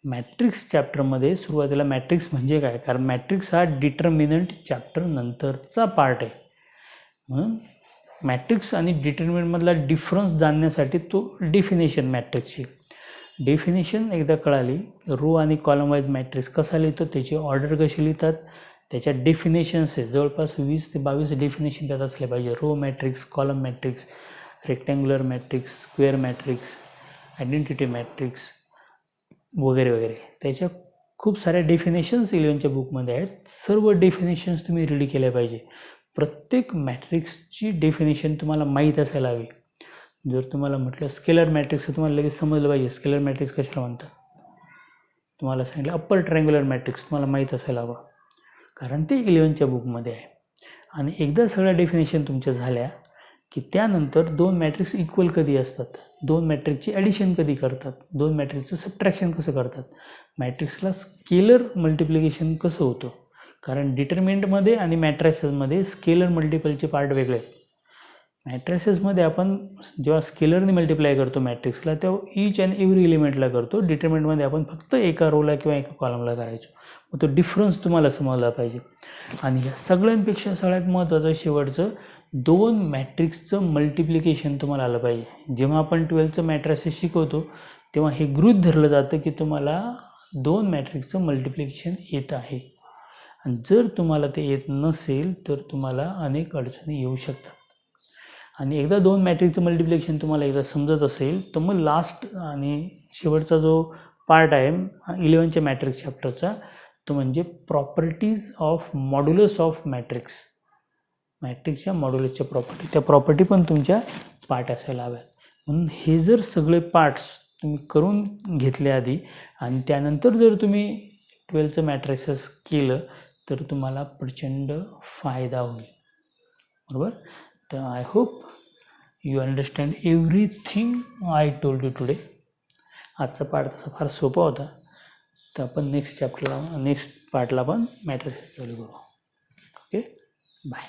मॅट्रिक्स चॅप्टरमध्ये सुरुवातीला मॅट्रिक्स म्हणजे काय, कारण मॅट्रिक्स हा डिटर्मिनंट चॅप्टर नंतरचा पार्ट आहे. म्हणून मॅट्रिक्स आणि डिटर्मिनंटमधला डिफरन्स जाणण्यासाठी तो डेफिनेशन, मॅट्रिक्सची डेफिनेशन एकदा कळाली, रो आणि कॉलम वाईज मॅट्रिक्स कसा लिहितो, त्याची ऑर्डर कशी लिहितात, त्याच्या डेफिनेशन्स आहे जवळपास 20 ते 22 डेफिनेशन त्यात असले पाहिजे. Row matrix, column matrix, rectangular matrix, square matrix, identity matrix वगैरे वगैरे. त्याच्या खूप साऱ्या डेफिनेशन्स 11च्या बुकमध्ये आहेत. सर्व डेफिनेशन्स तुम्ही रीड केल्या पाहिजे. प्रत्येक मॅट्रिक्सची डेफिनेशन तुम्हाला माहीत असायला हवी. जर तुम्हाला म्हटलं स्केलर मॅट्रिक्स तुम्हाला लगेच समजलं पाहिजे स्केलर मॅट्रिक्स कशाला म्हणतात. तुम्हाला सांगितलं अप्पर ट्रायंग्युलर मॅट्रिक्स तुम्हाला माहीत असायला हवं, कारण ते 11च्या बुकमध्ये आहे. आणि एकदा सगळ्या डेफिनेशन तुमच्या झाल्या की त्यानंतर 2 मॅट्रिक्स इक्वल कधी असतात, दोन मॅट्रिक्सची ॲडिशन कधी करतात, दोन मॅट्रिक्सचं सबट्रॅक्शन कसं करतात, मॅट्रिक्सला स्केलर मल्टिप्लिकेशन कसं होतं, कारण डिटर्मिनंटमध्ये आणि मॅट्रायसेसमध्ये स्केलर मल्टिपलचे पार्ट वेगळे आहेत. मॅट्रायसेसमध्ये आपण जेव्हा स्केलरने मल्टिप्लाय करतो मॅट्रिक्सला तेव्हा ईच अँड एव्हरी एलिमेंटला करतो, डिटर्मिनंटमध्ये आपण फक्त एका रोला किंवा एका कॉलमला करायचो. मग तो डिफरन्स तुम्हाला समजला पाहिजे. आणि ह्या सगळ्यांपेक्षा सगळ्यात महत्त्वाचं शेवटचं, दोन मॅट्रिक्सचं मल्टिप्लिकेशन तुम्हाला आलं पाहिजे. जेव्हा आपण 12चं मॅट्रायसेस शिकवतो तेव्हा हे गृहीत धरलं जातं की तुम्हाला दोन मॅट्रिक्सचं मल्टिप्लिकेशन येत आहे. आणि जर तुम्हाला ते येत नसेल तर तुम्हाला अनेक अडचणी येऊ शकतात. आणि एकदा दोन मॅट्रिक्सचं मल्टिप्लिकेशन तुम्हाला एकदा समजत असेल तर मग लास्ट आणि शेवटचा जो पार्ट आहे 11च्या मॅट्रिक्स चॅप्टरचा तो म्हणजे properties of modulus of matrix. मॅट्रिक्सच्या मॉड्युलसच्या प्रॉपर्टी, त्या प्रॉपर्टी पण तुमच्या पार्ट असायला हव्यात. म्हणून हे जर सगळे पार्ट्स तुम्ही करून घेतले आधी आणि त्यानंतर जर तुम्ही 12चं मॅट्रिसेस केलं तर तुम्हाला प्रचंड फायदा होईल. बरोबर. तर I hope you understand everything I told you today. आजचा पार्ट तसा फार सोपा होता. तर आपण नेक्स्ट पार्टला पण मॅट्रिसेस चालू करू. Okay, bye.